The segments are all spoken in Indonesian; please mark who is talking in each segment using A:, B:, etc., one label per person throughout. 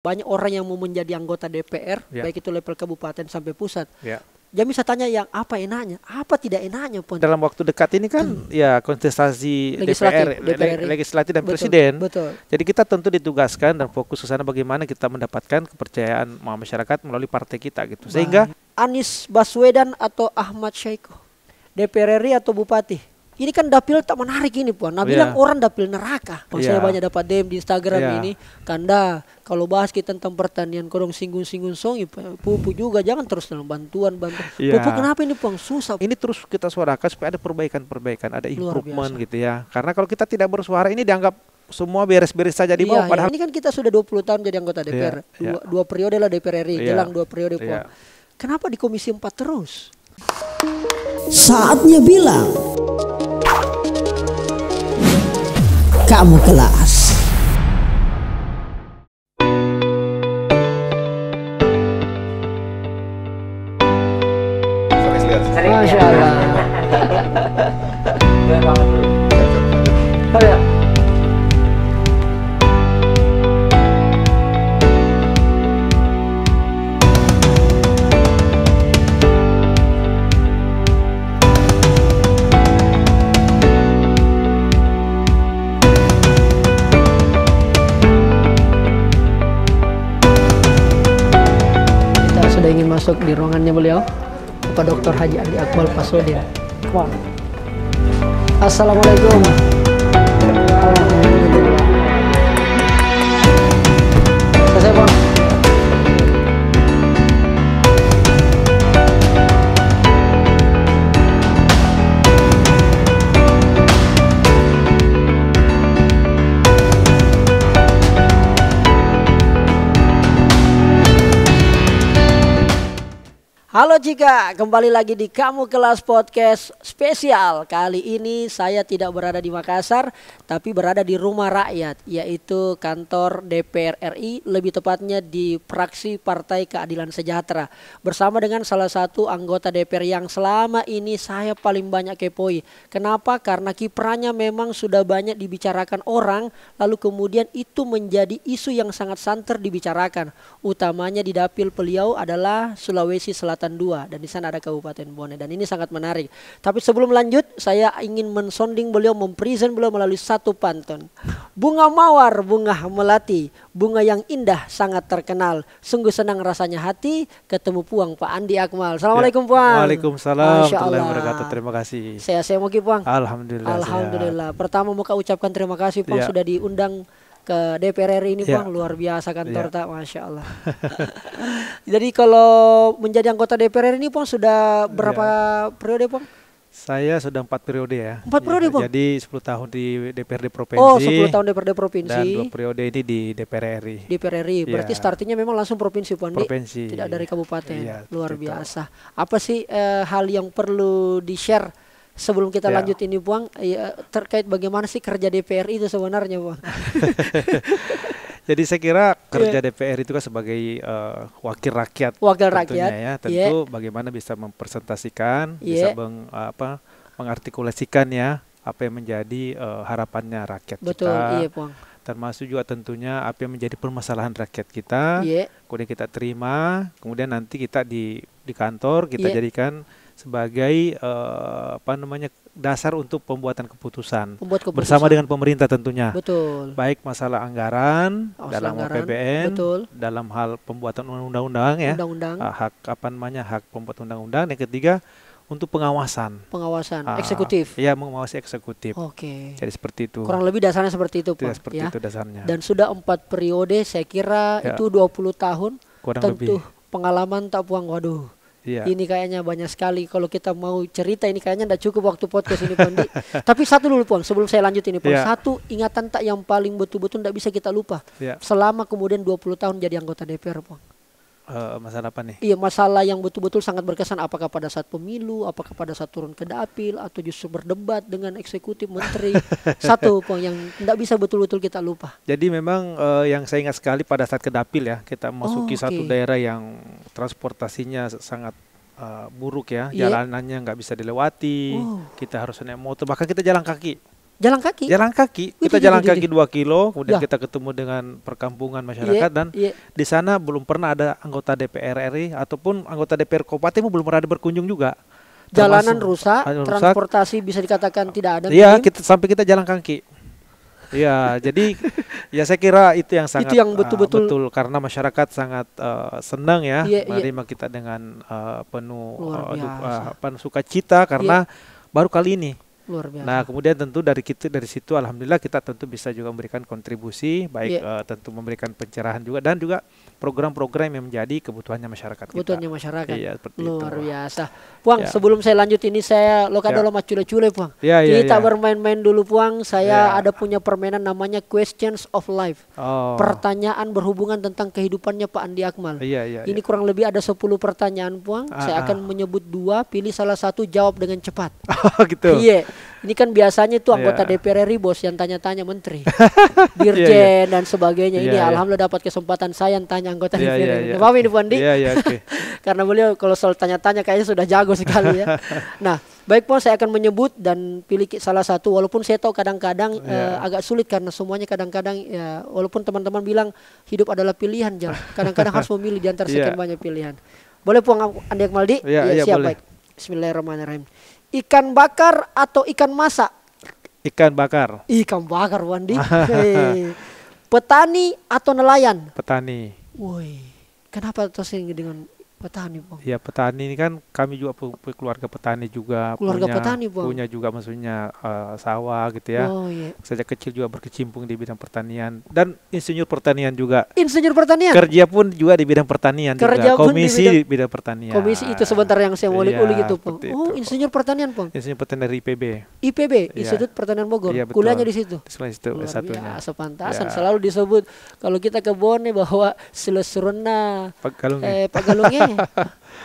A: Banyak orang yang mau menjadi anggota DPR,
B: Ya.
A: baik itu level kabupaten sampai pusat.
B: Ya.
A: Jadi bisa tanya yang apa enaknya, apa tidak enaknya pun.
B: Dalam waktu dekat ini kan ya kontestasi
A: Legislatif,
B: legislatif dan
A: Betul,
B: presiden.
A: Betul.
B: Jadi kita tentu ditugaskan dan fokus ke sana bagaimana kita mendapatkan kepercayaan masyarakat melalui partai kita gitu. Sehingga
A: Anies Baswedan atau Ahmad Syahiku, DPR RI atau bupati. Ini kan dapil tak menarik ini Puan. Nah bilang orang dapil neraka. Saya banyak dapat DM di Instagram ini. Kanda kalau bahas kita tentang pertanian korong singgung-singgung song, pupuk juga jangan terus dalam bantuan. Pupuk kenapa ini Puan susah?
B: Ini terus kita suarakan supaya ada perbaikan-perbaikan, ada improvement gitu ya. Karena kalau kita tidak bersuara ini dianggap semua beres-beres saja di bawah. Padahal
A: ini kan kita sudah 20 tahun jadi anggota DPR. Dua periode lah DPR RI, jelang 2 periode Puan. Kenapa di Komisi 4 terus?
C: Saatnya bilang kamu kelas.
A: Masya Allah. Kita sudah ingin masuk di ruangannya beliau, Bapak Dr. Haji Andi Akmal Fasodin. Assalamualaikum. Alhamdulillah. Selesai Bang. Halo Cika, kembali lagi di Kamu Kelas Podcast spesial. Kali ini saya tidak berada di Makassar, tapi berada di Rumah Rakyat, yaitu kantor DPR RI, lebih tepatnya di Fraksi Partai Keadilan Sejahtera. Bersama dengan salah satu anggota DPR yang selama ini saya paling banyak kepoi. Kenapa? Karena kiprahnya memang sudah banyak dibicarakan orang, lalu kemudian itu menjadi isu yang sangat santer dibicarakan. Utamanya di dapil beliau adalah Sulawesi Selatan 2 dan di sana ada Kabupaten Bone dan ini sangat menarik. Tapi sebelum lanjut saya ingin mensonding beliau, mempresent beliau melalui satu pantun. Bunga mawar, bunga melati, bunga yang indah sangat terkenal. Sungguh senang rasanya hati ketemu Puang Pak Andi Akmal. Assalamualaikum Puang.
B: Waalaikumsalam warahmatullahi wabarakatuh. Terima kasih.
A: Saya mau Puang.
B: Alhamdulillah.
A: Alhamdulillah. Pertama mau ucapkan terima kasih Puang sudah diundang ke DPR RI ini Bang, luar biasa kantor tak, Masya Allah. Jadi kalau menjadi anggota DPR RI ini Bang sudah berapa periode Bang?
B: Saya sudah 4 periode ya.
A: 4 periode Bang?
B: Jadi 10 tahun di DPRD Provinsi.
A: Oh 10 tahun DPRD Provinsi.
B: Dan 2 periode ini di DPR RI.
A: DPR RI, berarti startingnya memang langsung provinsi Bang?
B: Provinsi.
A: Tidak dari kabupaten, luar
B: itu.
A: biasa. Apa sih hal yang perlu di-share sebelum kita lanjut ini Buang, terkait bagaimana sih kerja DPR itu sebenarnya Buang?
B: Jadi saya kira kerja DPR itu kan sebagai wakil rakyat.
A: Wakil rakyat.
B: Ya, tentu bagaimana bisa mempresentasikan, bisa mengartikulasikan ya apa yang menjadi harapannya rakyat
A: Betul,
B: kita.
A: Iya Buang.
B: Termasuk juga tentunya apa yang menjadi permasalahan rakyat kita. Kemudian kita terima, kemudian nanti kita di kantor kita jadikan sebagai dasar untuk pembuatan keputusan bersama dengan pemerintah tentunya.
A: Betul.
B: Baik masalah anggaran dalam APBN, dalam hal pembuatan undang-undang ya. Hak pembuat undang-undang. Yang ketiga untuk pengawasan
A: eksekutif.
B: Iya, mengawasi eksekutif.
A: Oke.
B: Jadi seperti itu.
A: Kurang lebih dasarnya seperti itu, Pak.
B: Seperti itu dasarnya.
A: Dan sudah 4 periode, saya kira itu 20 tahun.
B: Kurang
A: tentu
B: lebih.
A: Pengalaman tak Buang, waduh. Ini kayaknya banyak sekali. Kalau kita mau cerita ini kayaknya tidak cukup waktu podcast ini Pandi. Tapi satu dulu Puan, sebelum saya lanjut ini Puan. Satu ingatan tak yang paling betul-betul tidak bisa kita lupa. Selama kemudian 20 tahun jadi anggota DPR Puan.
B: Masalah apa nih?
A: Iya, masalah yang betul-betul sangat berkesan. Apakah pada saat pemilu, apakah pada saat turun ke dapil, atau justru berdebat dengan eksekutif menteri. Satu Puan yang tidak bisa betul-betul kita lupa.
B: Jadi memang yang saya ingat sekali pada saat ke dapil ya, kita masuki satu daerah yang transportasinya sangat buruk ya, jalanannya nggak bisa dilewati, kita harus naik motor, bahkan kita jalan kaki.
A: Jalan kaki.
B: Jalan kaki. Kita jalan kaki 2 kilo, kemudian kita ketemu dengan perkampungan masyarakat dan di sana belum pernah ada anggota DPR RI ataupun anggota DPR Kabupaten belum pernah ada berkunjung juga.
A: Jalanan rusak, transportasi bisa dikatakan tidak ada.
B: Iya, sampai kita jalan kaki. Iya, jadi ya saya kira itu yang sangat betul karena masyarakat sangat senang ya menerima kita dengan penuh sukacita karena baru kali ini.
A: Luar biasa.
B: Nah, kemudian tentu dari situ alhamdulillah kita tentu bisa juga memberikan kontribusi baik tentu memberikan pencerahan juga dan juga program-program yang menjadi kebutuhannya masyarakat kita.
A: Kebutuhannya masyarakat.
B: Iya,
A: luar biasa. Puang, sebelum saya lanjut ini saya dulu sama cule-cule, Puang. Kita bermain-main dulu, Puang. Saya ada punya permainan namanya Questions of Life. Pertanyaan berhubungan tentang kehidupannya Pak Andi Akmal. Ini kurang lebih ada 10 pertanyaan, Puang. Saya akan menyebut 2, pilih salah satu, jawab dengan cepat.
B: Gitu.
A: Iya. Ini kan biasanya tuh anggota DPR RI bos yang tanya-tanya menteri, dirjen dan sebagainya. Ini alhamdulillah dapat kesempatan saya yang tanya anggota DPR RI. Paham ini Puan Di? Karena beliau kalau soal tanya-tanya kayaknya sudah jago sekali ya. Nah, baik Puan, saya akan menyebut dan pilih salah satu. Walaupun saya tahu kadang-kadang agak sulit karena semuanya kadang-kadang ya, walaupun teman-teman bilang hidup adalah pilihan, kadang-kadang harus memilih di antara sekian banyak pilihan. Boleh Puan Andi Akmaldi? Siap, baik. Bismillahirrahmanirrahim. Ikan bakar atau ikan masak?
B: Ikan bakar.
A: Ikan bakar, Wandi. Petani atau nelayan?
B: Petani.
A: Woi, kenapa tersinggung dengan petani, Bang?
B: Ya, petani ini kan kami juga keluarga petani juga.
A: Keluarga petani, Bang.
B: Punya juga maksudnya sawah gitu ya. Sejak kecil juga berkecimpung di bidang pertanian dan insinyur pertanian juga.
A: Insinyur pertanian?
B: Kerja pun juga di bidang pertanian juga. Komisi di bidang pertanian.
A: Komisi itu sebentar yang saya ulik-ulik itu, Bang. Insinyur pertanian, Bang.
B: Insinyur pertanian dari IPB.
A: IPB, Institut Pertanian Bogor. Kuliahnya di situ.
B: S1-nya.
A: Sepantasan selalu disebut kalau kita ke Bone bahwa Silesuruna, Pagalunge.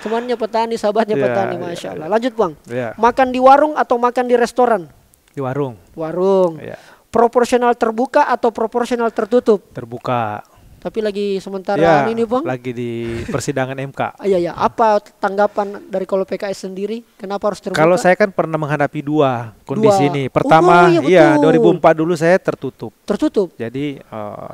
A: Temannya petani, sahabatnya petani, Masya Allah. Lanjut Bang, makan di warung atau makan di restoran?
B: Di warung.
A: Warung. Proporsional terbuka atau proporsional tertutup?
B: Terbuka.
A: Tapi lagi sementara ini Bang,
B: lagi di persidangan MK.
A: Iya. Apa tanggapan dari kalau PKS sendiri? Kenapa harus terbuka?
B: Kalau saya kan pernah menghadapi 2 kondisi ini. Pertama, 2004 dulu saya tertutup. Jadi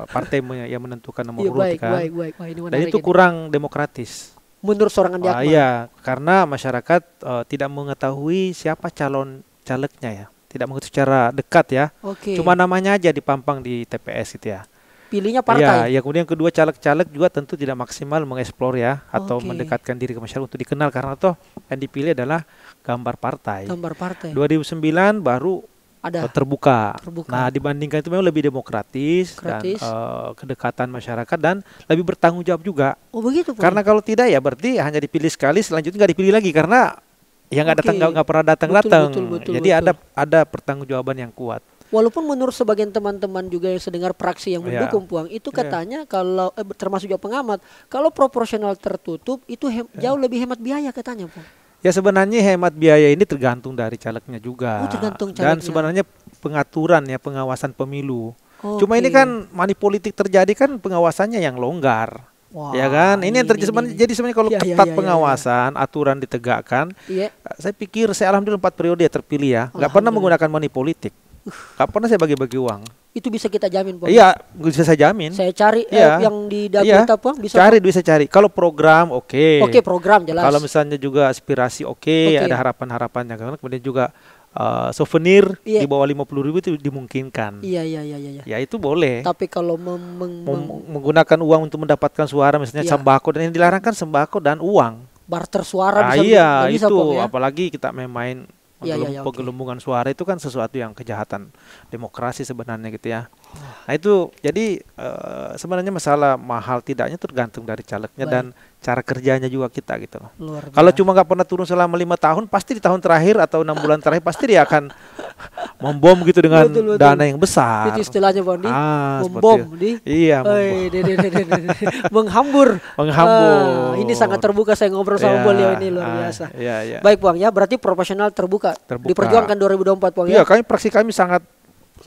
B: partai yang menentukan nomor urut kan.
A: Baik.
B: Dan itu kurang demokratis.
A: Menurut seorang Andi Akmal?
B: Iya, karena masyarakat tidak mengetahui siapa calon calegnya ya. Tidak mengetahui secara dekat ya. Cuma namanya aja dipampang di TPS gitu ya.
A: Pilihnya partai.
B: Ya, kemudian kedua caleg-caleg juga tentu tidak maksimal mengeksplor ya atau mendekatkan diri ke masyarakat untuk dikenal karena toh yang dipilih adalah gambar partai. 2009 baru ada terbuka. Nah, dibandingkan itu memang lebih demokratis. Dan kedekatan masyarakat dan lebih bertanggung jawab juga.
A: Oh, begitu, Pak.
B: Karena kalau tidak ya berarti hanya dipilih sekali, selanjutnya nggak dipilih lagi karena yang nggak pernah datang. Jadi ada pertanggungjawaban yang kuat.
A: Walaupun menurut sebagian teman-teman juga yang sedengar praksi yang mendukung Puang, itu katanya kalau termasuk juga pengamat, kalau proporsional tertutup itu jauh lebih hemat biaya katanya, Puang.
B: Ya sebenarnya hemat biaya ini tergantung dari calegnya juga.
A: Tergantung calegnya.
B: Dan sebenarnya pengaturan ya pengawasan pemilu. Cuma ini kan money politik terjadi kan pengawasannya yang longgar. Ya kan, ini yang terjadi sebenarnya. Jadi sebenarnya kalau ketat pengawasan, aturan ditegakkan, saya pikir saya alhamdulillah 4 periode terpilih ya, nggak pernah menggunakan money politik. Gak pernah saya bagi-bagi uang.
A: Itu bisa kita jamin, Pak?
B: Iya, bisa saya jamin.
A: Saya cari yang di data, Pak. Bisa
B: bisa cari. Kalau program, oke,
A: program jelas.
B: Kalau misalnya juga aspirasi, ada harapan-harapannya. Kemudian juga souvenir di bawah 50.000 itu dimungkinkan.
A: Iya.
B: Ya itu boleh.
A: Tapi kalau
B: menggunakan uang untuk mendapatkan suara, misalnya sembako, dan yang dilarang kan sembako dan uang.
A: Barter suara
B: bisa itu, apalagi kita main penggelembungan suara itu kan sesuatu yang kejahatan demokrasi sebenarnya gitu ya. Nah itu jadi sebenarnya masalah mahal tidaknya tergantung dari calegnya dan cara kerjanya juga kita gitu loh. Kalau cuma nggak pernah turun selama 5 tahun, pasti di tahun terakhir atau 6 bulan terakhir pasti dia akan membom gitu dengan dana yang besar.
A: Itu istilahnya Bondi, membom menghambur. Ini sangat terbuka saya ngobrol sama beliau ini luar biasa. Baik Bang ya, berarti proporsional terbuka. Diperjuangkan 2024 Bang ya.
B: Iya, fraksi kami sangat,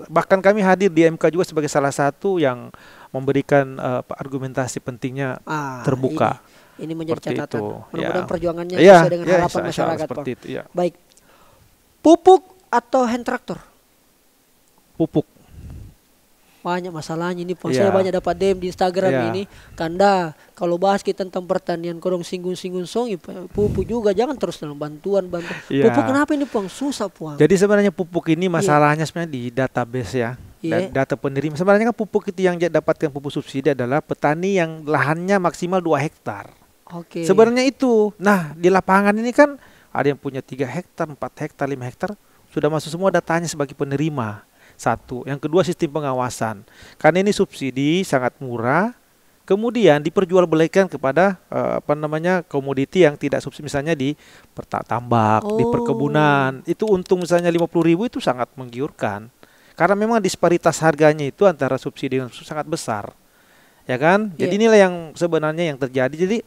B: bahkan kami hadir di MK juga sebagai salah satu yang memberikan argumentasi pentingnya terbuka.
A: Ini menjadi catatan. Mudah-mudahan perjuangannya
B: sesuai
A: dengan harapan masyarakat, Pak.
B: Itu,
A: Baik. Pupuk atau hand traktor?
B: Pupuk.
A: Banyak masalahnya ini, saya banyak dapat DM di Instagram ini. Kanda, kalau bahas kita tentang pertanian, kodong singgung-singgung songi, pupuk juga jangan terus dalam bantuan. Pupuk kenapa ini Puang? Susah Puang.
B: Jadi sebenarnya pupuk ini masalahnya sebenarnya di database ya. Data penerima. Sebenarnya kan pupuk itu yang dapatkan pupuk subsidi adalah petani yang lahannya maksimal 2 hektar. Sebenarnya itu. Nah, di lapangan ini kan ada yang punya 3 hektar, 4 hektar, 5 hektar, sudah masuk semua datanya sebagai penerima. Satu, yang kedua sistem pengawasan. Karena ini subsidi sangat murah, kemudian diperjualbelikan kepada komoditi yang tidak subsidi, misalnya di tambak, di perkebunan. Itu untung misalnya 50.000 itu sangat menggiurkan. Karena memang disparitas harganya itu antara subsidi dan sangat besar. Ya kan? Jadi inilah yang sebenarnya yang terjadi. Jadi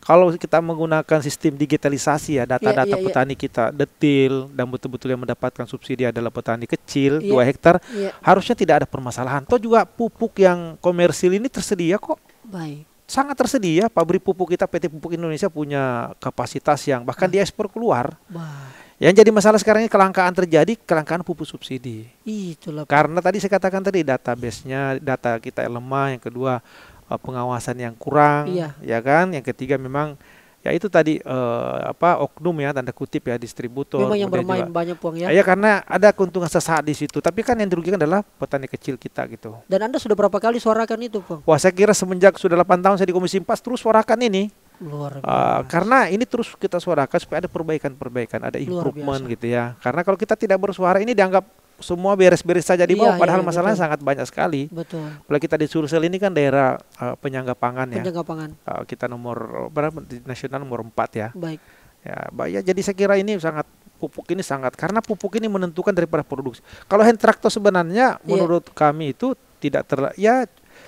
B: kalau kita menggunakan sistem digitalisasi ya, data-data petani kita detail dan betul-betul yang mendapatkan subsidi adalah petani kecil 2 hektar, harusnya tidak ada permasalahan. Toh juga pupuk yang komersil ini tersedia kok.
A: Baik.
B: Sangat tersedia. Pabrik pupuk kita, PT Pupuk Indonesia punya kapasitas yang bahkan diekspor keluar. Yang jadi masalah sekarang ini kelangkaan pupuk subsidi.
A: Itulah.
B: Karena tadi saya katakan tadi database-nya, data kita yang lemah, yang kedua pengawasan yang kurang, ya kan? Yang ketiga memang ya itu tadi oknum ya, tanda kutip ya, distributor.
A: Memang yang bermain juga banyak Puang ya.
B: Ya karena ada keuntungan sesaat di situ. Tapi kan yang dirugikan adalah petani kecil kita gitu.
A: Dan Anda sudah berapa kali suarakan itu Puang?
B: Wah, saya kira semenjak sudah 8 tahun saya di Komisi 4 terus suarakan ini.
A: Luar biasa.
B: Karena ini terus kita suarakan supaya ada perbaikan-perbaikan, ada improvement gitu ya. Karena kalau kita tidak bersuara ini dianggap semua beres-beres saja di bawah, padahal masalahnya sangat banyak sekali.
A: Betul.
B: Kalau kita di Sulsel ini kan daerah penyangga pangan ya.
A: Penyangga pangan.
B: Kita nomor berapa di nasional nomor 4 ya.
A: Baik.
B: Ya, jadi saya kira ini pupuk ini sangat, karena pupuk ini menentukan daripada produksi. Kalau hand tractor sebenarnya menurut kami itu tidak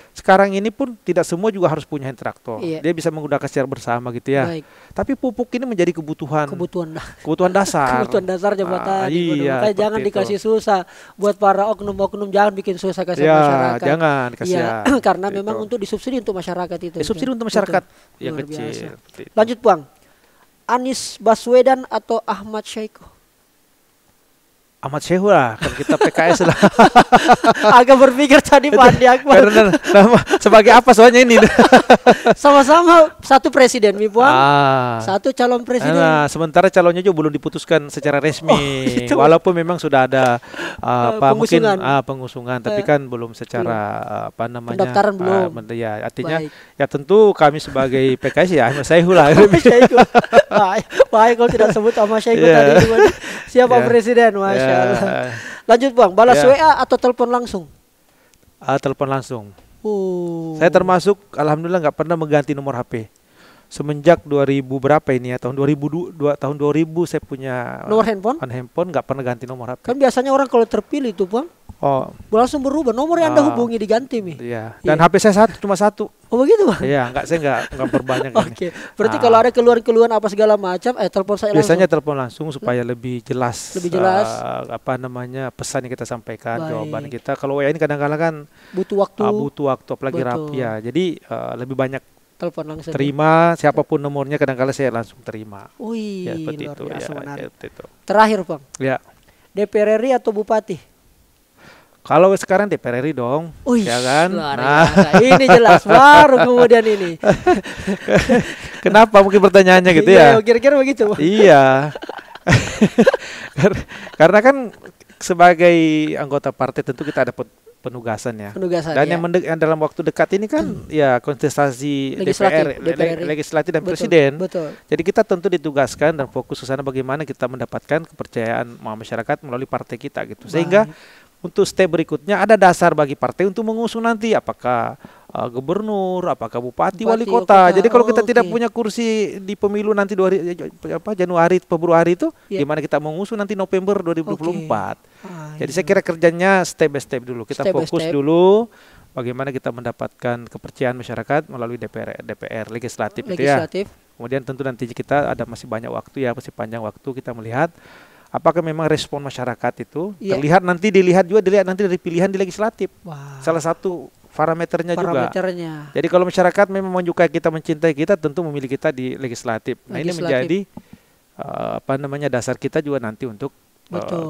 B: sekarang ini pun tidak semua juga harus punya hand traktor. Dia bisa menggunakan secara bersama gitu ya.
A: Baik.
B: Tapi pupuk ini menjadi kebutuhan dasar.
A: Kebutuhan dasar jabatan.
B: Makanya
A: jangan dikasih susah buat para oknum-oknum, jangan bikin susah kasih masyarakat.
B: Jangan kasihan.
A: Karena memang untuk disubsidi untuk masyarakat itu.
B: Subsidi untuk masyarakat yang kecil.
A: Lanjut Puang. Anies Baswedan atau Ahmad Syahiku?
B: Ahmad Syahiku lah, kalau kita PKS lah.
A: Agak berpikir tadi Pak Andi Akbar.
B: Sebagai apa soalnya ini?
A: Sama-sama satu presiden, Mi Puang. Satu calon presiden.
B: Nah, sementara calonnya juga belum diputuskan secara resmi. Walaupun memang sudah ada pengusungan, tapi kan belum secara
A: pendaftaran belum.
B: Ya, artinya ya tentu kami sebagai PKS ya Ahmad Syahiku lah.
A: Baik kalau tidak sebut Ahmad Syahiku tadi. Siapa presiden? Masya Allah. Lanjut Bang, balas WA atau telepon langsung?
B: Telepon langsung. Saya termasuk alhamdulillah nggak pernah mengganti nomor HP. Semenjak 2000 berapa ini ya, tahun 2000 saya punya
A: nomor handphone
B: nggak pernah ganti nomor HP.
A: Kan biasanya orang kalau terpilih itu Bang, langsung berubah nomor yang Anda hubungi diganti Mi.
B: Iya. Dan HP saya cuma satu.
A: Oh begitu Bang?
B: Iya, saya nggak berbanyak.
A: Oke. Berarti kalau ada keluhan-keluhan apa segala macam, telepon saya langsung.
B: Biasanya telepon langsung supaya lebih jelas. Pesan yang kita sampaikan, jawaban kita. Kalau WA ini kadang-kadang kan
A: butuh waktu
B: apalagi rapi ya. Jadi lebih banyak
A: telepon langsung.
B: Terima siapapun nomornya, kadang-kadang saya langsung terima.
A: Seperti
B: itu.
A: Terakhir Bang.
B: Ya.
A: DPR RI atau bupati?
B: Kalau sekarang DPR RI dong, ya kan?
A: Ini jelas baru kemudian ini.
B: Kenapa mungkin pertanyaannya gitu ya?
A: Kira-kira begitu.
B: Iya. Karena kan sebagai anggota partai tentu kita dapat penugasan ya. Dan yang dalam waktu dekat ini kan ya kontestasi legislatif dan presiden.
A: Betul.
B: Jadi kita tentu ditugaskan dan fokus ke sana bagaimana kita mendapatkan kepercayaan masyarakat melalui partai kita gitu. Sehingga untuk step berikutnya ada dasar bagi partai untuk mengusung nanti apakah gubernur, apakah bupati, wali kota. Jadi kalau kita tidak punya kursi di pemilu nanti Januari, Februari itu, gimana kita mengusung nanti November 2024. Jadi saya kira kerjanya step by step dulu. Kita fokus dulu bagaimana kita mendapatkan kepercayaan masyarakat melalui DPR legislatif. Itu ya. Kemudian tentu nanti kita ada masih banyak waktu ya, masih panjang waktu kita melihat apakah memang respon masyarakat itu dilihat nanti dari pilihan di legislatif. Salah satu parameternya juga. Jadi kalau masyarakat memang menyukai kita, mencintai kita, tentu memilih kita di legislatif. Nah ini menjadi dasar kita juga nanti untuk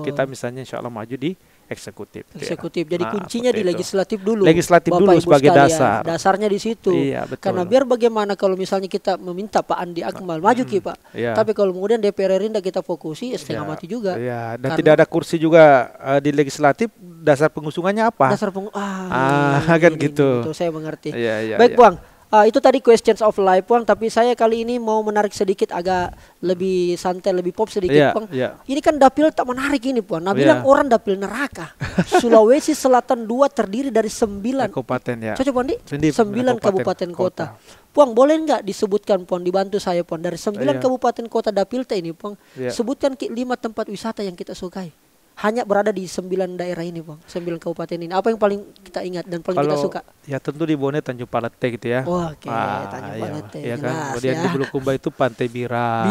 B: kita misalnya insya Allah maju di eksekutif.
A: Eksekutif. Jadi kuncinya di legislatif dulu.
B: Legislatif
A: Bapak
B: dulu
A: Ibu
B: sebagai
A: sekalian.
B: dasar.
A: Dasarnya di situ.
B: Iya, betul.
A: Karena biar bagaimana kalau misalnya kita meminta Pak Andi Akmal maju Pak.
B: Iya.
A: Tapi kalau kemudian DPR RI kita fokusi setengah mati juga.
B: Iya, dan tidak ada kursi juga di legislatif. Dasar pengusungannya apa?
A: Dasar
B: kan gitu.
A: Betul, saya mengerti.
B: Iya,
A: Baik, Bang. Itu tadi questions of life, Bang. Tapi saya kali ini mau menarik sedikit agak lebih santai, lebih pop sedikit, Bang. Ini kan dapil tak menarik ini, Bang. Nah, bilang orang dapil neraka. Sulawesi Selatan 2 terdiri dari 9
B: kabupaten ya.
A: Cocok, Bang, 9 kabupaten kota. Puang, boleh nggak disebutkan, Puang, dibantu saya, Puang, dari 9 kabupaten kota dapil ini, Puang, sebutkan 5 tempat wisata yang kita sukai. Hanya berada di 9 daerah ini, Bang. 9 kabupaten ini. Apa yang paling kita ingat dan paling kita suka?
B: Ya tentu di Bone Tanjung Palete gitu ya.
A: Oke, Tanjung Palete.
B: Ya kan. Kemudian di Bulukumba itu Pantai Bira.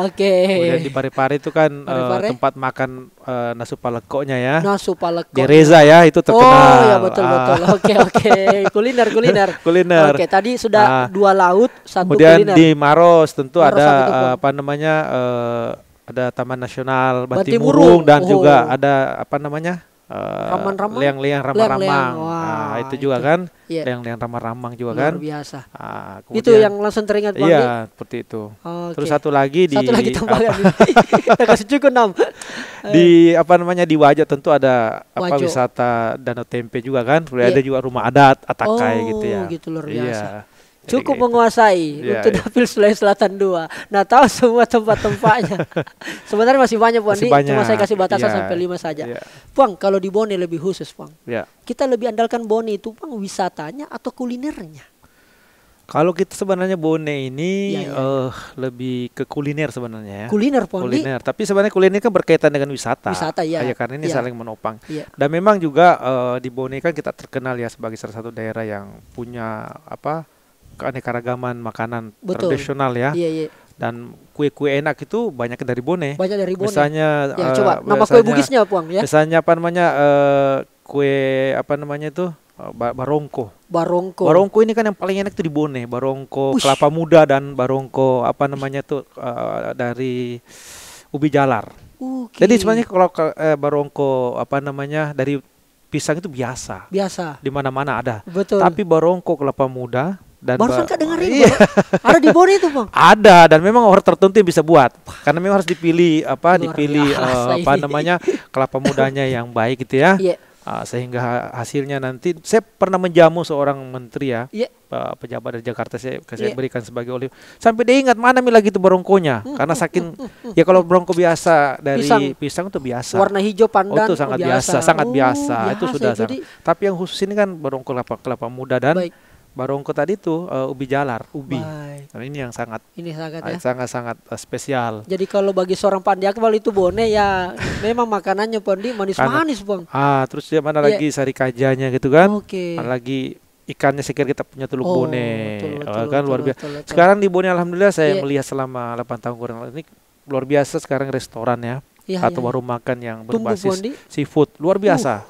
A: Oke.
B: Kemudian di Parepare itu kan tempat makan nasu palekoknya ya.
A: Nasu palekok.
B: Di Reza ya, itu terkenal.
A: Oh ya, betul. Oke. Kuliner. Oke, tadi sudah 2 laut, 1
B: kemudian
A: kuliner.
B: Kemudian di Maros tentu ada ada Taman Nasional Bantimurung dan juga ada liang-liang Ramang-Ramang. Itu juga kan, liang-liang Ramang-Ramang juga kan.
A: Luar biasa.
B: Kemudian,
A: itu yang langsung teringat, Bang.
B: Iya, seperti itu. Terus satu lagi
A: tambahkan. Kasih cukup 6.
B: Di di Wajah tentu ada wisata Danau Tempe juga kan. Ada juga rumah adat Atakai gitu ya.
A: Gitu, luar biasa. Cukup menguasai untuk dapil Sulawesi Selatan 2. Nah, tahu semua tempat-tempatnya. Sebenarnya masih banyak, Puan. Cuma saya kasih batasan sampai 5 saja. Puang, kalau di Bone lebih khusus, Puang. Kita lebih andalkan Bone itu, Puang, wisatanya atau kulinernya?
B: Kalau kita sebenarnya Bone ini lebih ke kuliner sebenarnya ya.
A: Kuliner, Puang.
B: Kuliner. Tapi sebenarnya kuliner kan berkaitan dengan wisata.
A: Ya.
B: Karena ini saling menopang. Dan memang juga di Bone kan kita terkenal ya sebagai salah satu daerah yang punya keanekaragaman makanan tradisional ya. Dan kue-kue enak itu banyak dari Bone. Misalnya
A: coba nama kue Bugisnya, Puang, ya.
B: Misalnya kue itu barongko. Barongko ini kan yang paling enak itu di Bone. Barongko kelapa muda dan barongko dari ubi jalar. Jadi sebenarnya kalau barongko dari pisang itu biasa. Di mana-mana ada.
A: Betul.
B: Tapi barongko kelapa muda dan
A: barusan Kak dengerin, ada di Bone itu, Bang.
B: Ada, dan memang orang tertentu yang bisa buat. Karena memang harus dipilih kelapa mudanya yang baik gitu ya. Sehingga hasilnya nanti saya pernah menjamu seorang menteri ya. Pejabat dari Jakarta saya berikan sebagai olive. Sampai dia ingat mana lagi itu barongkonya. Karena saking kalau barongko biasa dari pisang itu biasa.
A: Warna hijau pandan
B: itu sangat biasa. Itu sudah sangat. Tapi yang khusus ini kan barongko kelapa muda dan barongko tadi itu ubi jalar, Nah, ini yang sangat spesial.
A: Jadi kalau bagi seorang Pak Andi Akmal itu Bone ya memang makanannya Pandi manis-manis, Bang.
B: Terus dia mana lagi sari kajanya gitu kan. Mana lagi ikannya sekira kita punya Teluk Bone. Kan luar biasa. Sekarang di Bone alhamdulillah saya melihat selama 8 tahun kurang ini luar biasa sekarang restoran ya. Atau warung makan yang berbasis seafood luar biasa.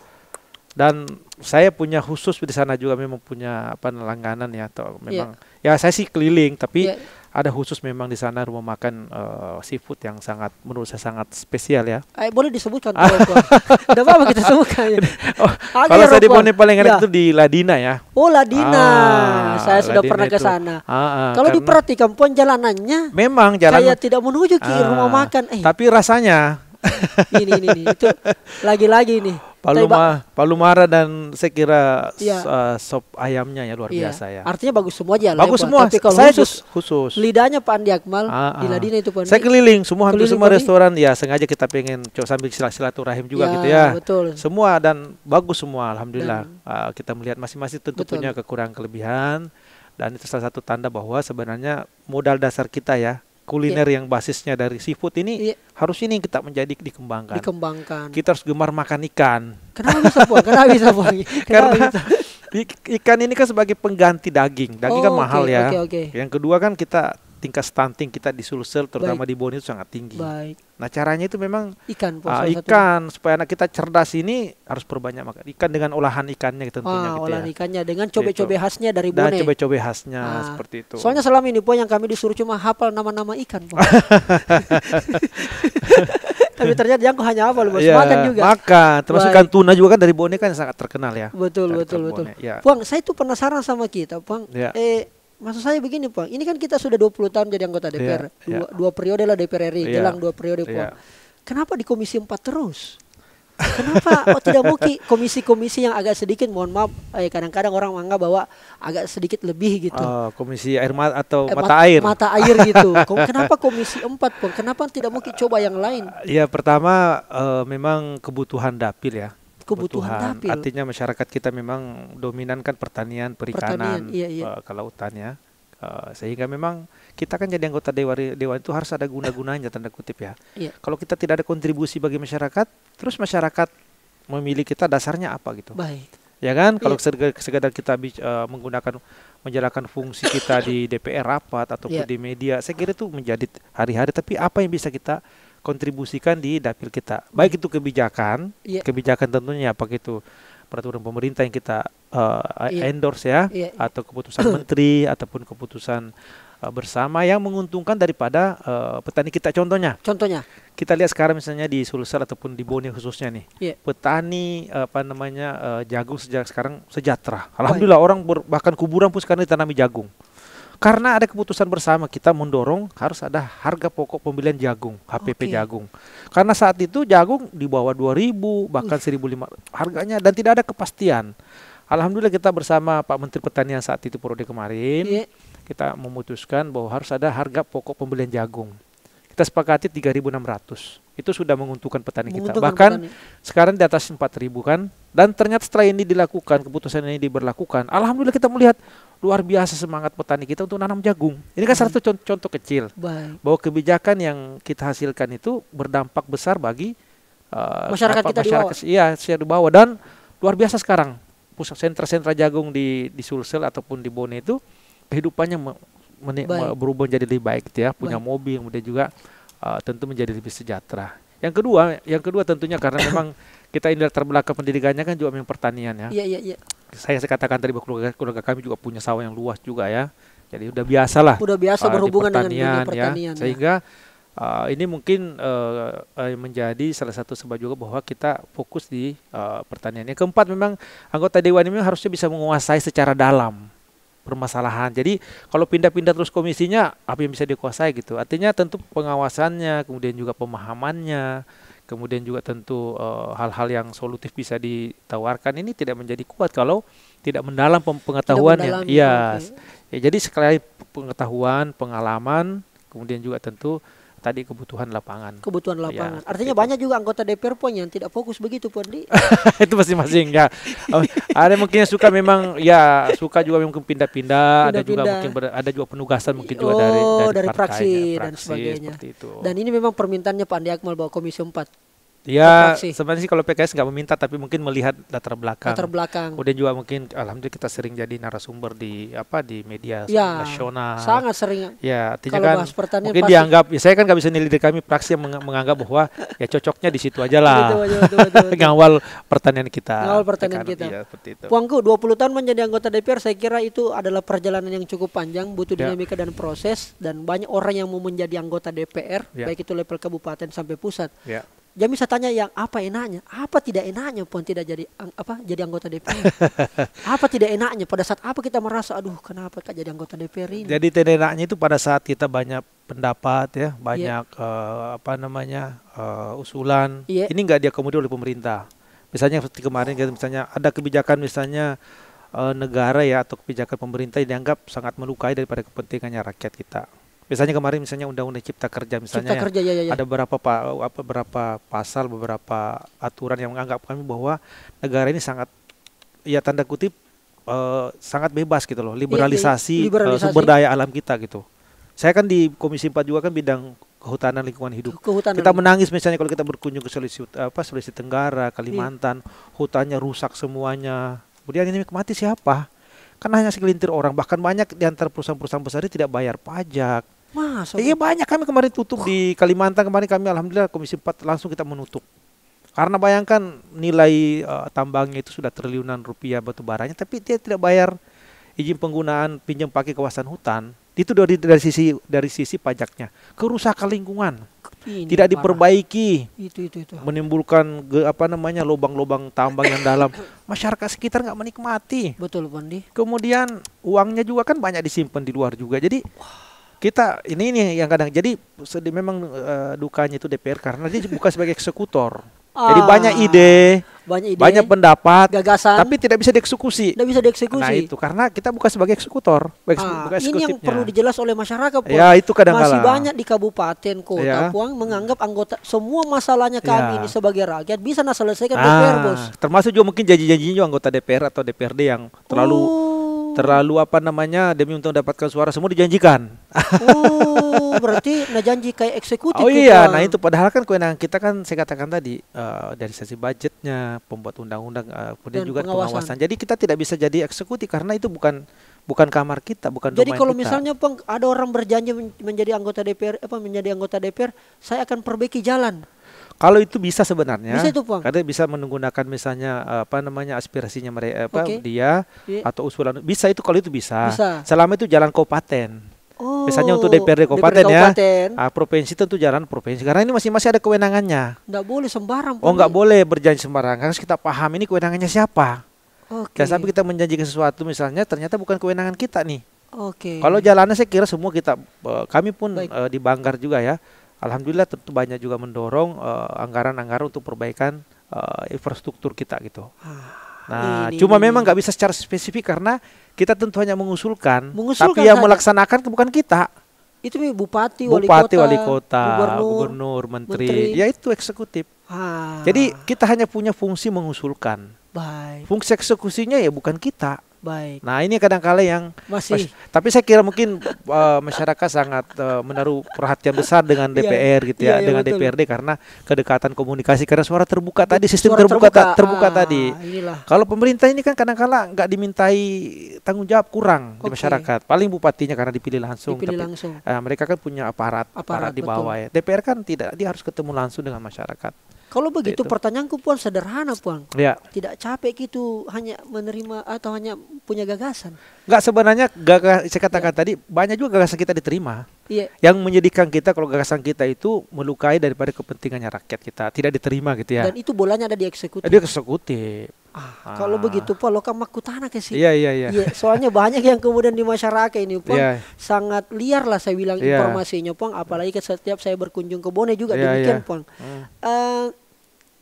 B: Dan saya punya khusus di sana juga memang punya langganan ya atau memang ya saya sih keliling tapi ada khusus memang di sana rumah makan seafood yang menurut saya sangat spesial ya.
A: Boleh disebutkan Tidak apa-apa kita sebutkan.
B: Kalau saya di Bone paling enak itu di Ladina ya.
A: Ladina. Saya sudah pernah ke sana. Kalau diperhatikan pun jalanannya memang kayak tidak menuju ke rumah makan.
B: Tapi rasanya
A: ini itu lagi-lagi nih.
B: Palu Mara dan saya kira sop ayamnya ya luar biasa ya.
A: Artinya bagus semua aja.
B: Bagus semua.
A: Tapi kalau
B: saya khusus
A: lidahnya Pak Andi Akmal di Ladina itu Pak Andi.
B: Saya keliling hampir semua restoran ya sengaja kita pengen sambil silaturahim juga gitu ya.
A: Betul.
B: Semua dan bagus semua alhamdulillah. Kita melihat masing-masing tentu punya kekurangan kelebihan dan itu salah satu tanda bahwa sebenarnya modal dasar kita ya. Kuliner yang basisnya dari seafood ini harus ini kita dikembangkan. Kita harus gemar makan ikan.
A: Kenapa bisa, Bang?
B: Karena ikan ini kan sebagai pengganti daging. Daging kan mahal ya. Yang kedua kan tingkat stunting kita di Sulsel terutama di Bone itu sangat tinggi. Nah caranya itu memang ikan supaya anak kita cerdas ini harus perbanyak makan ikan dengan olahan ikannya tentunya
A: olahan ikannya dengan cobe-cobe khasnya dari Bone.
B: Dan cobe-cobe khasnya seperti itu.
A: Soalnya selama ini yang kami disuruh cuma hafal nama-nama ikan. Tapi ternyata Jangko hanya apa bos?
B: Ya,
A: Makan juga.
B: Makan, termasuk ikan tuna juga kan dari Bone kan sangat terkenal ya.
A: Betul.
B: Ya.
A: Puang, saya tuh penasaran sama kita, Puang.
B: Ya.
A: Maksud saya begini, Puang. Ini kan kita sudah 20 tahun jadi anggota DPR. Dua periode lah DPR RI, jelang 2 periode, Puang. Kenapa di Komisi 4 terus? Kenapa tidak mau komisi-komisi yang agak sedikit, mohon maaf, kadang-kadang orang menganggap bahwa agak sedikit lebih gitu.
B: Komisi air atau mata air.
A: Mata air gitu. Kenapa Komisi 4 pun? Kenapa tidak mau coba yang lain?
B: Ya pertama memang kebutuhan dapil ya.
A: Kebutuhan dapil.
B: Artinya masyarakat kita memang dominan kan perikanan, kelautan ya. Sehingga memang kita kan jadi anggota dewan itu harus ada guna-gunanya tanda kutip ya. Kalau kita tidak ada kontribusi bagi masyarakat, terus masyarakat memilih kita dasarnya apa gitu.
A: Baik.
B: Ya kan, kalau sekedar kita menjalankan fungsi kita di DPR rapat ataupun di media, saya kira itu menjadi hari-hari. Tapi apa yang bisa kita kontribusikan di dapil kita, baik itu kebijakan tentunya, apakah itu peraturan pemerintah yang kita endorse ya, atau keputusan menteri ataupun keputusan bersama yang menguntungkan daripada petani kita. Contohnya kita lihat sekarang misalnya di Sulsel ataupun di Bone khususnya nih, petani jagung sejak sekarang sejahtera. Alhamdulillah, orang bahkan kuburan pun sekarang ditanami jagung. Karena ada keputusan bersama, kita mendorong harus ada harga pokok pembelian jagung, HPP jagung. Karena saat itu jagung di bawah 2.000 bahkan 1.500 harganya dan tidak ada kepastian. Alhamdulillah kita bersama Pak Menteri Pertanian saat itu periode kemarin, kita memutuskan bahwa harus ada harga pokok pembelian jagung. Kita sepakati 3.600. Itu sudah menguntungkan petani kita. Bahkan sekarang di atas 4.000 kan. Dan ternyata setelah ini dilakukan, keputusan ini diberlakukan, alhamdulillah kita melihat luar biasa semangat petani kita untuk nanam jagung. Ini kan satu contoh kecil bahwa kebijakan yang kita hasilkan itu berdampak besar bagi
A: masyarakat kita di bawah.
B: Iya, di bawah. Dan luar biasa sekarang pusat sentra-sentra jagung di Sulsel ataupun di Bone itu kehidupannya berubah menjadi lebih baik gitu ya, punya mobil, kemudian juga tentu menjadi lebih sejahtera. Yang kedua tentunya karena memang kita ini latar belakang pendidikannya kan juga memang pertanian ya.
A: Iya.
B: Saya katakan tadi bahwa keluarga kami juga punya sawah yang luas juga ya. Jadi udah biasa
A: berhubungan dengan
B: ya.
A: pertanian.
B: Sehingga ini mungkin menjadi salah satu sebab juga bahwa kita fokus di pertanian. Yang keempat, memang anggota dewan ini harusnya bisa menguasai secara dalam permasalahan. Jadi kalau pindah-pindah terus komisinya, apa yang bisa dikuasai gitu. Artinya tentu pengawasannya, kemudian juga pemahamannya, kemudian juga tentu hal-hal yang solutif bisa ditawarkan ini tidak menjadi kuat kalau tidak mendalam pengetahuannya. Ya, jadi sekali pengetahuan, pengalaman, kemudian juga tentu tadi kebutuhan lapangan.
A: Ya, artinya banyak juga anggota DPR pun yang tidak fokus begitu pun di.
B: Itu masing-masing ya. Ada mungkin yang suka memang ya suka juga mungkin pindah-pindah. Ada juga mungkin ada juga penugasan mungkin juga dari
A: praksi dan sebagainya.
B: Itu.
A: Dan ini memang permintaannya Pak Andi Akmal bahwa Komisi 4.
B: Ya, sebenarnya sih kalau PKS nggak meminta, tapi mungkin melihat latar belakang. Kemudian juga mungkin alhamdulillah kita sering jadi narasumber di media nasional.
A: Sangat sering.
B: Ya, artinya kan mungkin dianggap, ya saya kan nggak bisa nilai dari kami praksi yang menganggap bahwa ya cocoknya di situ aja lah. Betul. Ngawal pertanian kita.
A: Ya, Puangku 20 tahun menjadi anggota DPR, saya kira itu adalah perjalanan yang cukup panjang, butuh dinamika dan proses, dan banyak orang yang mau menjadi anggota DPR, baik itu level kabupaten sampai pusat. Jangan bisa tanya yang apa enaknya, apa tidak enaknya pun tidak jadi anggota DPR. Apa tidak enaknya pada saat apa kita merasa aduh kenapa Kak jadi anggota DPR ini.
B: Jadi tidak enaknya itu pada saat kita banyak pendapat ya, banyak usulan. Ini enggak diakomodir oleh pemerintah. Misalnya seperti kemarin misalnya ada kebijakan misalnya negara ya atau kebijakan pemerintah yang dianggap sangat melukai daripada kepentingannya rakyat kita. Misalnya kemarin misalnya Undang-Undang Cipta Kerja misalnya ada beberapa pasal, beberapa aturan yang menganggap kami bahwa negara ini sangat ya tanda kutip sangat bebas gitu loh, liberalisasi. Sumber daya alam kita gitu. Saya kan di Komisi 4 juga kan bidang kehutanan lingkungan hidup. Kita menangis misalnya kalau kita berkunjung ke Sulawesi Tenggara, Kalimantan, hutannya rusak semuanya. Kemudian ini mati siapa? Kan hanya segelintir orang, bahkan banyak di antara perusahaan-perusahaan besar ini tidak bayar pajak. Iya banyak, kami kemarin tutup di Kalimantan, kemarin kami alhamdulillah Komisi 4 langsung kita menutup. Karena bayangkan nilai tambangnya itu sudah triliunan rupiah batu baranya, tapi dia tidak bayar izin penggunaan pinjam pakai kawasan hutan. Itu dari sisi pajaknya. Kerusakan lingkungan. tidak diperbaiki.
A: Itu.
B: Menimbulkan lubang-lubang tambang yang dalam. Masyarakat sekitar nggak menikmati.
A: Betul, Pandi.
B: Kemudian uangnya juga kan banyak disimpan di luar juga. Jadi kita ini yang kadang jadi memang dukanya itu DPR karena dia bukan sebagai eksekutor. Jadi banyak ide, banyak pendapat,
A: gagasan,
B: tapi tidak bisa dieksekusi. Nah itu karena kita bukan sebagai eksekutor, bukan
A: ini yang perlu dijelas oleh masyarakat.
B: Ya itu kadang-kala
A: masih banyak di kabupaten kota Puang menganggap anggota semua masalahnya kami ini sebagai rakyat bisa selesaikan DPR, Bos.
B: Termasuk juga mungkin janji-janjinya anggota DPR atau DPRD yang terlalu demi untuk mendapatkan suara semua dijanjikan.
A: Berarti janji kayak eksekutif.
B: Nah itu padahal kan kewenangan kita kan saya katakan tadi dari sisi budgetnya, pembuat undang-undang, kemudian juga pengawasan. Jadi kita tidak bisa jadi eksekutif karena itu bukan kamar kita, bukan domain kita.
A: Jadi kalau misalnya ada orang berjanji menjadi anggota DPR, saya akan perbaiki jalan.
B: Kalau itu bisa sebenarnya,
A: bisa itu, Bang.
B: Karena bisa menggunakan misalnya aspirasinya mereka, dia atau usulan bisa itu kalau itu bisa. Selama itu jalan kabupaten. Misalnya untuk DPRD kabupaten ya, provinsi tentu jalan provinsi. Karena ini masih ada kewenangannya.
A: Nggak boleh sembarang.
B: Nggak boleh berjanji sembarang. Harus kita paham ini kewenangannya siapa. Jangan sampai kita menjanjikan sesuatu misalnya ternyata bukan kewenangan kita nih. Kalau jalannya saya kira semua kami pun di Banggar juga ya. Alhamdulillah tentu banyak juga mendorong anggaran-anggaran untuk perbaikan infrastruktur kita gitu. Nah, cuma memang nggak bisa secara spesifik karena kita tentu hanya mengusulkan tapi yang melaksanakan bukan kita.
A: Itu bupati,
B: wali kota, gubernur, menteri, ya itu eksekutif. Jadi kita hanya punya fungsi mengusulkan. Fungsi eksekusinya ya bukan kita. Nah ini kadang-kala yang tapi saya kira mungkin masyarakat sangat menaruh perhatian besar dengan DPR gitu ya, dengan betul. DPRD karena kedekatan komunikasi karena suara terbuka tadi, sistem terbuka tadi. Kalau pemerintah ini kan kadang-kala nggak dimintai tanggung jawab kurang di masyarakat. Paling bupatinya karena dipilih langsung. Mereka kan punya aparat di bawah ya. DPR kan tidak, dia harus ketemu langsung dengan masyarakat.
A: Kalau begitu pertanyaanku Puan sederhana Puan. Tidak capek gitu hanya menerima atau hanya punya gagasan?
B: Enggak, sebenarnya saya katakan tadi banyak juga gagasan kita diterima. Yang menyedihkan kita kalau gagasan kita itu melukai daripada kepentingannya rakyat kita, tidak diterima gitu ya.
A: Dan itu bolanya ada di eksekutif.
B: Di eksekutif.
A: Kalau begitu Puan lo kan makutana ke sih.
B: Iya.
A: Soalnya banyak yang kemudian di masyarakat ini Puan sangat liar lah saya bilang informasinya Puan, apalagi setiap saya berkunjung ke Bone juga demikian Puan.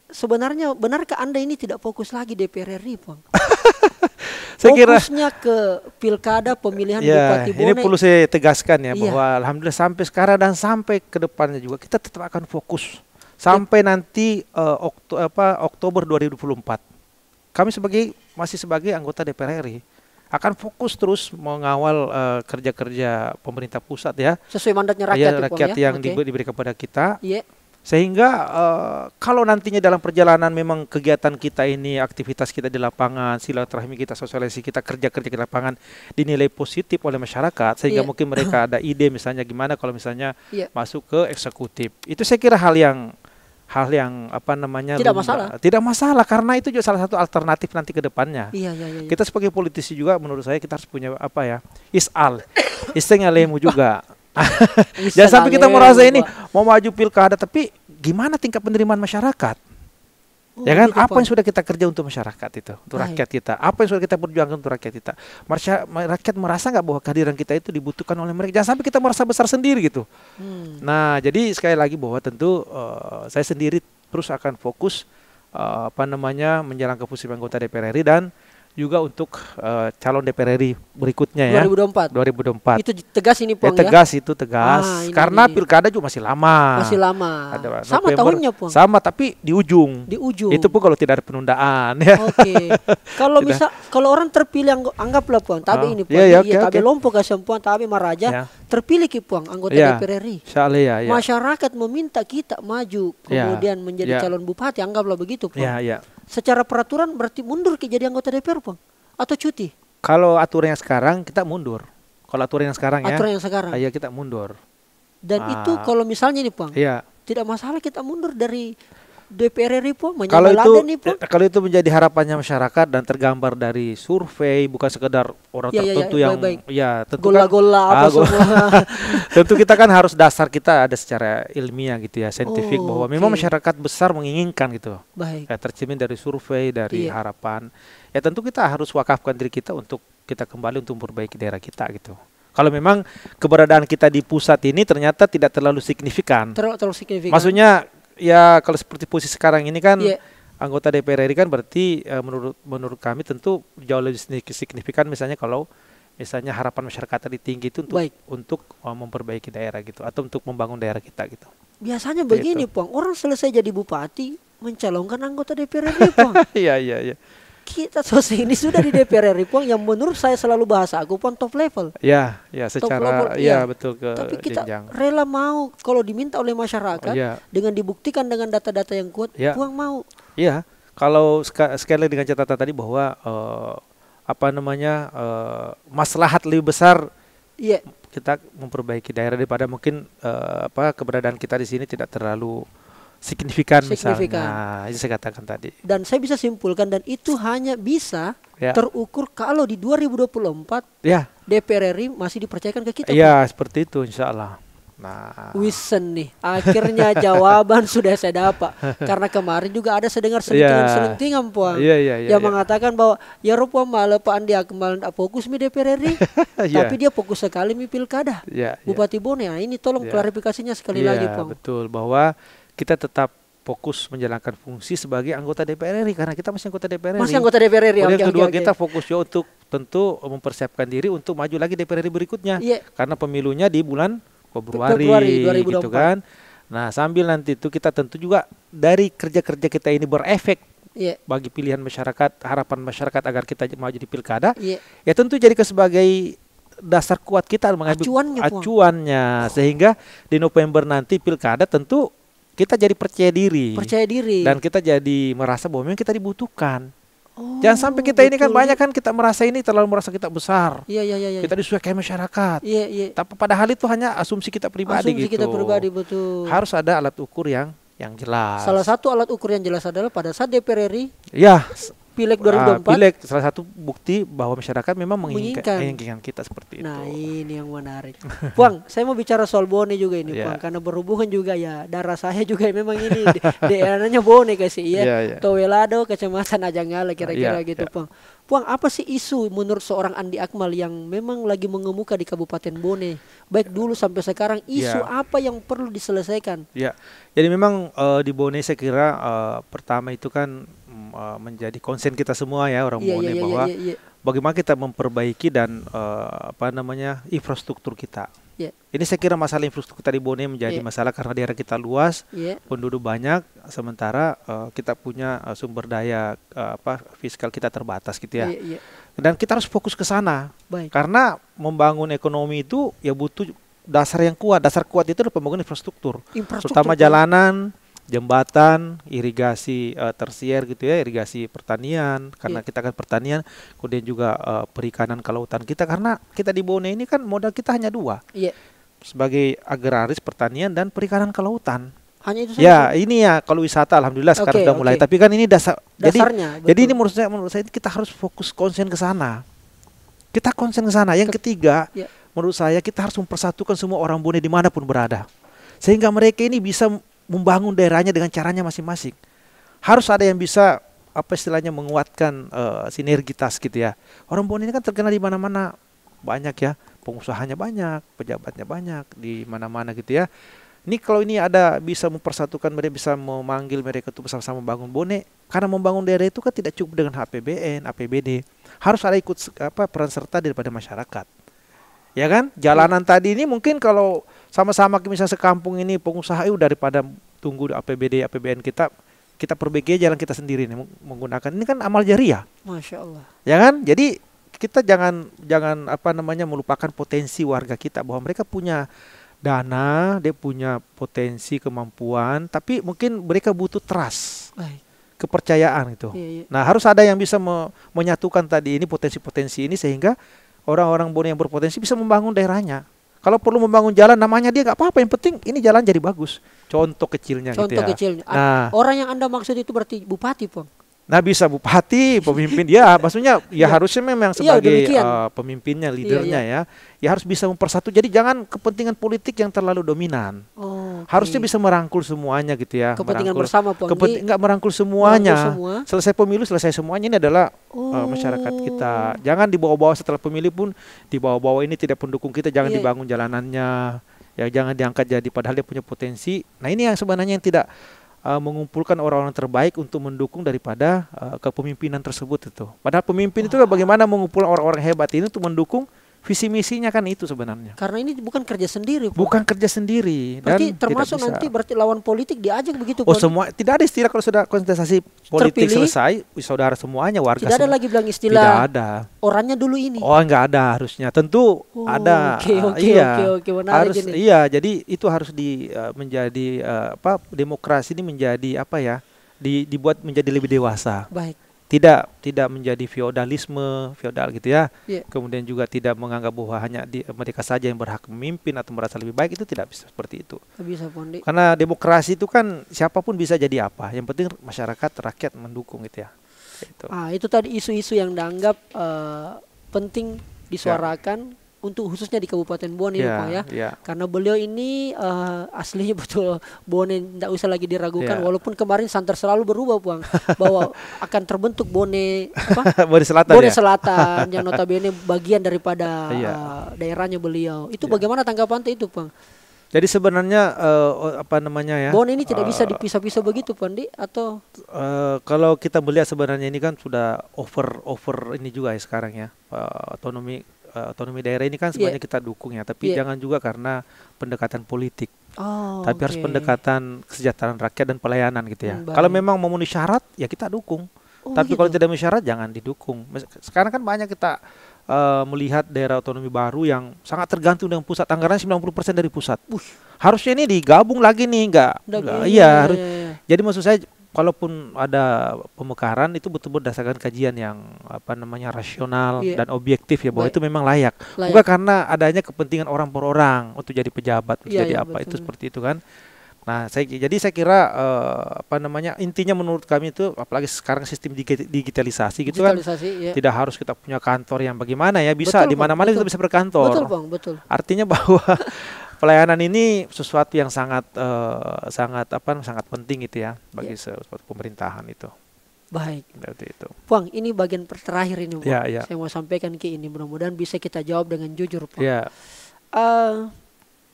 A: Sebenarnya benarkah Anda ini tidak fokus lagi DPR RI Puan? Fokusnya ke pilkada pemilihan Bupati Bone.
B: Ini perlu saya tegaskan ya bahwa alhamdulillah sampai sekarang dan sampai ke depannya juga kita tetap akan fokus sampai nanti Oktober 2024. Kami masih sebagai anggota DPR RI akan fokus terus mengawal kerja-kerja pemerintah pusat ya.
A: Sesuai mandatnya rakyat
B: yang diberikan kepada kita. Sehingga kalau nantinya dalam perjalanan memang kegiatan kita ini, aktivitas kita di lapangan, silaturahmi kita, sosialisasi kita, kerja-kerja di lapangan dinilai positif oleh masyarakat, sehingga mungkin mereka ada ide misalnya gimana kalau misalnya masuk ke eksekutif. Itu saya kira hal yang tidak masalah karena itu juga salah satu alternatif nanti ke depannya. Kita sebagai politisi juga menurut saya kita harus punya iseng alemu juga. Jangan sampai kita merasa ini mau maju pilkada tapi gimana tingkat penerimaan masyarakat? Ya kan, apa yang sudah kita kerja untuk masyarakat itu, untuk rakyat kita? Apa yang sudah kita perjuangkan untuk rakyat kita? Rakyat merasa nggak bahwa kehadiran kita itu dibutuhkan oleh mereka? Jangan sampai kita merasa besar sendiri gitu. Nah, jadi sekali lagi bahwa tentu saya sendiri terus akan fokus menjalankan fungsi anggota DPR RI dan juga untuk calon DPR RI berikutnya 2024.
A: Itu tegas ini Puang
B: tegas. Karena pilkada juga masih lama.
A: Sama tahunnya Puang.
B: Sama tapi di ujung. Itu pun kalau tidak ada penundaan ya.
A: Kalau orang terpilih anggaplah Puang, tapi ini Puang, tapi Lompok kasih Puang, tapi Maraja terpilih ki Puang anggota DPR RI. Masyarakat meminta kita maju kemudian menjadi calon bupati, anggaplah begitu Puang. Secara peraturan berarti mundur ke jadi anggota DPR Puang atau cuti?
B: Kalau aturan yang sekarang kita mundur. Kalau aturan yang sekarang kita mundur.
A: Dan itu kalau misalnya nih Puang, tidak masalah kita mundur dari DPR RI po
B: Kalau
A: kalau
B: itu menjadi harapannya masyarakat dan tergambar dari survei, bukan sekedar orang tertentu yang ya tentu
A: gola-gola apa semua.
B: Tentu kita kan harus dasar kita ada secara ilmiah gitu ya, saintifik bahwa memang masyarakat besar menginginkan gitu.
A: Baik.
B: Ya, tercermin dari survei, dari harapan. Ya tentu kita harus wakafkan diri kita untuk kita kembali untuk memperbaiki daerah kita gitu. Kalau memang keberadaan kita di pusat ini ternyata tidak terlalu signifikan.
A: Terlalu signifikan.
B: Maksudnya ya kalau seperti posisi sekarang ini kan anggota DPR RI kan berarti menurut kami tentu jauh lebih signifikan misalnya kalau misalnya harapan masyarakat tadi tinggi itu untuk memperbaiki daerah gitu atau untuk membangun daerah kita gitu.
A: Biasanya begini, Pong. Orang selesai jadi bupati mencalonkan anggota DPR RI, Pong.
B: Iya.
A: Kita selesai ini sudah di DPR RI, Pong, yang menurut saya selalu bahasa aku Pong top level.
B: Ya secara betul ke
A: tapi kita
B: jenjang.
A: rela mau kalau diminta oleh masyarakat dengan dibuktikan dengan data-data yang kuat, Pong mau.
B: Iya, kalau sekali dengan catatan tadi bahwa maslahat lebih besar kita memperbaiki daerah daripada mungkin keberadaan kita di sini tidak terlalu signifikan. Misalnya, itu saya katakan tadi.
A: Dan saya bisa simpulkan dan itu hanya bisa terukur kalau di 2024 DPR RI masih dipercayakan ke kita.
B: Iya, seperti itu insya Allah. Nah,
A: wisen nih, akhirnya jawaban sudah saya dapat. Karena kemarin juga ada sedengar selentingan Puang yang mengatakan bahwa ya rupa malah Pak Andi Akmal fokus mi DPR RI, tapi dia fokus sekali mi pilkada. Bupati Bone, ini tolong klarifikasinya sekali lagi Puang.
B: Betul, bahwa kita tetap fokus menjalankan fungsi sebagai anggota DPR RI karena kita masih anggota DPR RI.
A: Masih anggota DPR RI.
B: Kemudian kedua kita fokus untuk tentu mempersiapkan diri untuk maju lagi DPR RI berikutnya. Karena pemilunya di bulan Februari 2024 gitu kan. Nah, sambil nanti itu kita tentu juga dari kerja-kerja kita ini berefek bagi pilihan masyarakat, harapan masyarakat agar kita maju di pilkada. Ya tentu jadi sebagai dasar kuat kita mengambil acuannya sehingga di November nanti pilkada tentu kita jadi percaya diri dan kita jadi merasa bahwa memang kita dibutuhkan. Jangan sampai kita ini kan banyak kan kita merasa ini terlalu merasa kita besar. Kita disukai masyarakat. Tapi padahal itu hanya asumsi kita pribadi gitu.
A: Betul.
B: Harus ada alat ukur yang jelas.
A: Salah satu alat ukur yang jelas adalah pada saat DPR RI Pileg 2024.
B: Pileg salah satu bukti bahwa masyarakat memang menginginkan kita seperti itu.
A: Nah, ini yang menarik. Puang, saya mau bicara soal Bone juga ini, Puang, karena berhubungan juga ya darah saya juga memang ini daerahnya Bone kasih Towelado, Kecamatan Ajangala kira-kira gitu, Puang. Puang, apa sih isu menurut seorang Andi Akmal yang memang lagi mengemuka di Kabupaten Bone? Baik dulu sampai sekarang, isu apa yang perlu diselesaikan?
B: Jadi memang di Bone saya kira pertama itu kan menjadi konsen kita semua ya orang Bone bahwa bagaimana kita memperbaiki dan infrastruktur kita. Ini saya kira masalah infrastruktur kita di Bone menjadi masalah karena daerah kita luas, penduduk banyak, sementara kita punya sumber daya fiskal kita terbatas gitu ya. Dan kita harus fokus ke sana. Karena membangun ekonomi itu ya butuh dasar yang kuat. Dasar kuat itu adalah pembangunan infrastruktur. Terutama jalanan, jembatan, irigasi tersier gitu ya, irigasi pertanian karena kita kan pertanian, kemudian juga perikanan kelautan kita karena kita di Bone ini kan modal kita hanya dua. Sebagai agraris pertanian dan perikanan kelautan.
A: Hanya itu saja.
B: Ya, ini ya kalau wisata alhamdulillah sekarang sudah mulai, tapi kan ini dasarnya. Jadi ini menurut saya kita harus fokus konsen ke sana. Kita konsen ke sana. Yang ketiga, menurut saya kita harus mempersatukan semua orang Bone dimanapun berada. Sehingga mereka ini bisa membangun daerahnya dengan caranya masing-masing. Harus ada yang bisa istilahnya menguatkan sinergitas gitu ya. Orang Bone ini kan terkenal di mana-mana, banyak ya, pengusahanya banyak, pejabatnya banyak di mana-mana gitu ya. Ini kalau ini ada bisa mempersatukan mereka, bisa memanggil mereka untuk bersama-sama membangun Bone, karena membangun daerah itu kan tidak cukup dengan APBN, APBD. Harus ada ikut peran serta daripada masyarakat. Ya kan? Jalanan tadi ini mungkin kalau sama-sama misalnya sekampung ini pengusaha daripada tunggu APBD, APBN kita perbaiki jalan kita sendiri nih menggunakan ini kan amal jariah.
A: Masya Allah. Ya
B: kan? Jadi kita jangan melupakan potensi warga kita bahwa mereka punya dana, dia punya potensi kemampuan, tapi mungkin mereka butuh trust. Kepercayaan itu. Nah, harus ada yang bisa menyatukan tadi ini potensi-potensi ini sehingga orang-orang Bone yang berpotensi bisa membangun daerahnya. Kalau perlu membangun jalan namanya dia nggak apa-apa, yang penting ini jalan jadi bagus. Contoh kecilnya gitu ya.
A: Contoh kecilnya.
B: Nah,
A: orang yang Anda maksud itu berarti bupati, Pong.
B: nah bisa bupati, pemimpin ya, maksudnya ya harusnya memang sebagai pemimpinnya, leadernya ya harus bisa mempersatu. Jadi jangan kepentingan politik yang terlalu dominan. Harusnya bisa merangkul semuanya gitu ya.
A: Kepentingan bersama, Pong.
B: Enggak merangkul semuanya. Selesai pemilu, selesai semuanya, ini adalah masyarakat kita. Jangan dibawa-bawa setelah pemilu pun dibawa-bawa, ini tidak pendukung kita, jangan dibangun jalanannya. Ya jangan diangkat jadi padahal dia punya potensi. Nah, ini yang sebenarnya yang tidak mengumpulkan orang-orang terbaik untuk mendukung daripada kepemimpinan tersebut itu. Padahal pemimpin itu bagaimana mengumpulkan orang-orang hebat ini untuk mendukung visi misinya, kan itu sebenarnya.
A: Karena ini bukan kerja sendiri, Pak.
B: Bukan kerja sendiri.
A: Berarti dan termasuk nanti berarti lawan politik diajak begitu, Pak.
B: Semua, tidak ada istilah kalau sudah kontestasi politik selesai, saudara semuanya, warga.
A: Tidak ada lagi bilang istilah.
B: Tidak ada.
A: Orangnya dulu ini.
B: Oh, enggak ada harusnya. Tentu ada.
A: Oke,
B: harus ini. Iya, jadi itu harus menjadi demokrasi ini menjadi dibuat menjadi lebih dewasa.
A: Baik.
B: Tidak menjadi feodal gitu ya. Kemudian juga tidak menganggap bahwa hanya mereka saja yang berhak memimpin atau merasa lebih baik, itu tidak bisa seperti itu.
A: Bisa, Pondi.
B: Karena demokrasi itu kan siapapun bisa jadi apa. Yang penting masyarakat, rakyat mendukung gitu ya.
A: Itu tadi isu-isu yang dianggap penting disuarakan untuk khususnya di Kabupaten Bone, Pak ya. Karena beliau ini aslinya betul Bone, tidak usah lagi diragukan. Walaupun kemarin santer selalu berubah, Bang, bahwa akan terbentuk Bone Bone Selatan yang notabene bagian daripada daerahnya beliau. Itu bagaimana tanggapan itu, Bang?
B: Jadi sebenarnya
A: Bone ini tidak bisa dipisah-pisah begitu, Pandi, atau
B: kalau kita melihat sebenarnya ini kan sudah over ini juga ya sekarang ya. Otonomi daerah ini kan sebenarnya kita dukung ya, tapi jangan juga karena pendekatan politik. Tapi harus pendekatan kesejahteraan rakyat dan pelayanan gitu ya. Kalau memang memenuhi syarat ya kita dukung. Tapi kalau tidak memenuhi syarat jangan didukung. Sekarang kan banyak kita melihat daerah otonomi baru yang sangat tergantung dengan pusat, anggarannya 90% dari pusat. Harusnya ini digabung lagi nih, enggak. Harus. Jadi maksud saya, kalaupun ada pemekaran itu betul-betul berdasarkan kajian yang rasional dan objektif ya, bahwa itu memang layak. Bukan karena adanya kepentingan orang per orang untuk jadi pejabat, untuk jadi apa, betul. Itu seperti itu kan. Nah, saya kira intinya menurut kami itu, apalagi sekarang sistem digitalisasi gitu kan, tidak harus kita punya kantor yang bagaimana ya, bisa di mana-mana kita bisa berkantor.
A: Betul, Bang, betul.
B: Artinya bahwa pelayanan ini sesuatu yang sangat penting gitu ya bagi suatu pemerintahan itu.
A: Baik.
B: Berarti itu.
A: Bang, ini bagian terakhir ini, Bang.
B: Saya
A: mau sampaikan ke ini, mudah-mudahan bisa kita jawab dengan jujur, Bang.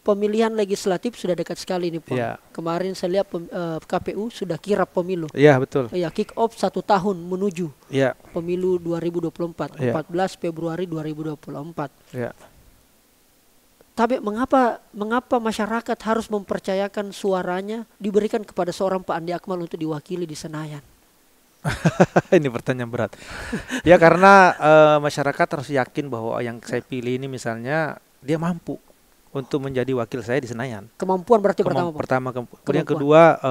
A: Pemilihan legislatif sudah dekat sekali nih, Pak. Kemarin saya lihat KPU sudah kirap pemilu.
B: Iya, betul.
A: Kick off 1 tahun menuju pemilu 2024, 14 Februari 2024. Tapi mengapa masyarakat harus mempercayakan suaranya diberikan kepada seorang Pak Andi Akmal untuk diwakili di Senayan?
B: Ini pertanyaan berat. Ya karena masyarakat harus yakin bahwa yang saya pilih ini misalnya dia mampu untuk menjadi wakil saya di Senayan.
A: Kemampuan berarti
B: pertama. Kemudian kedua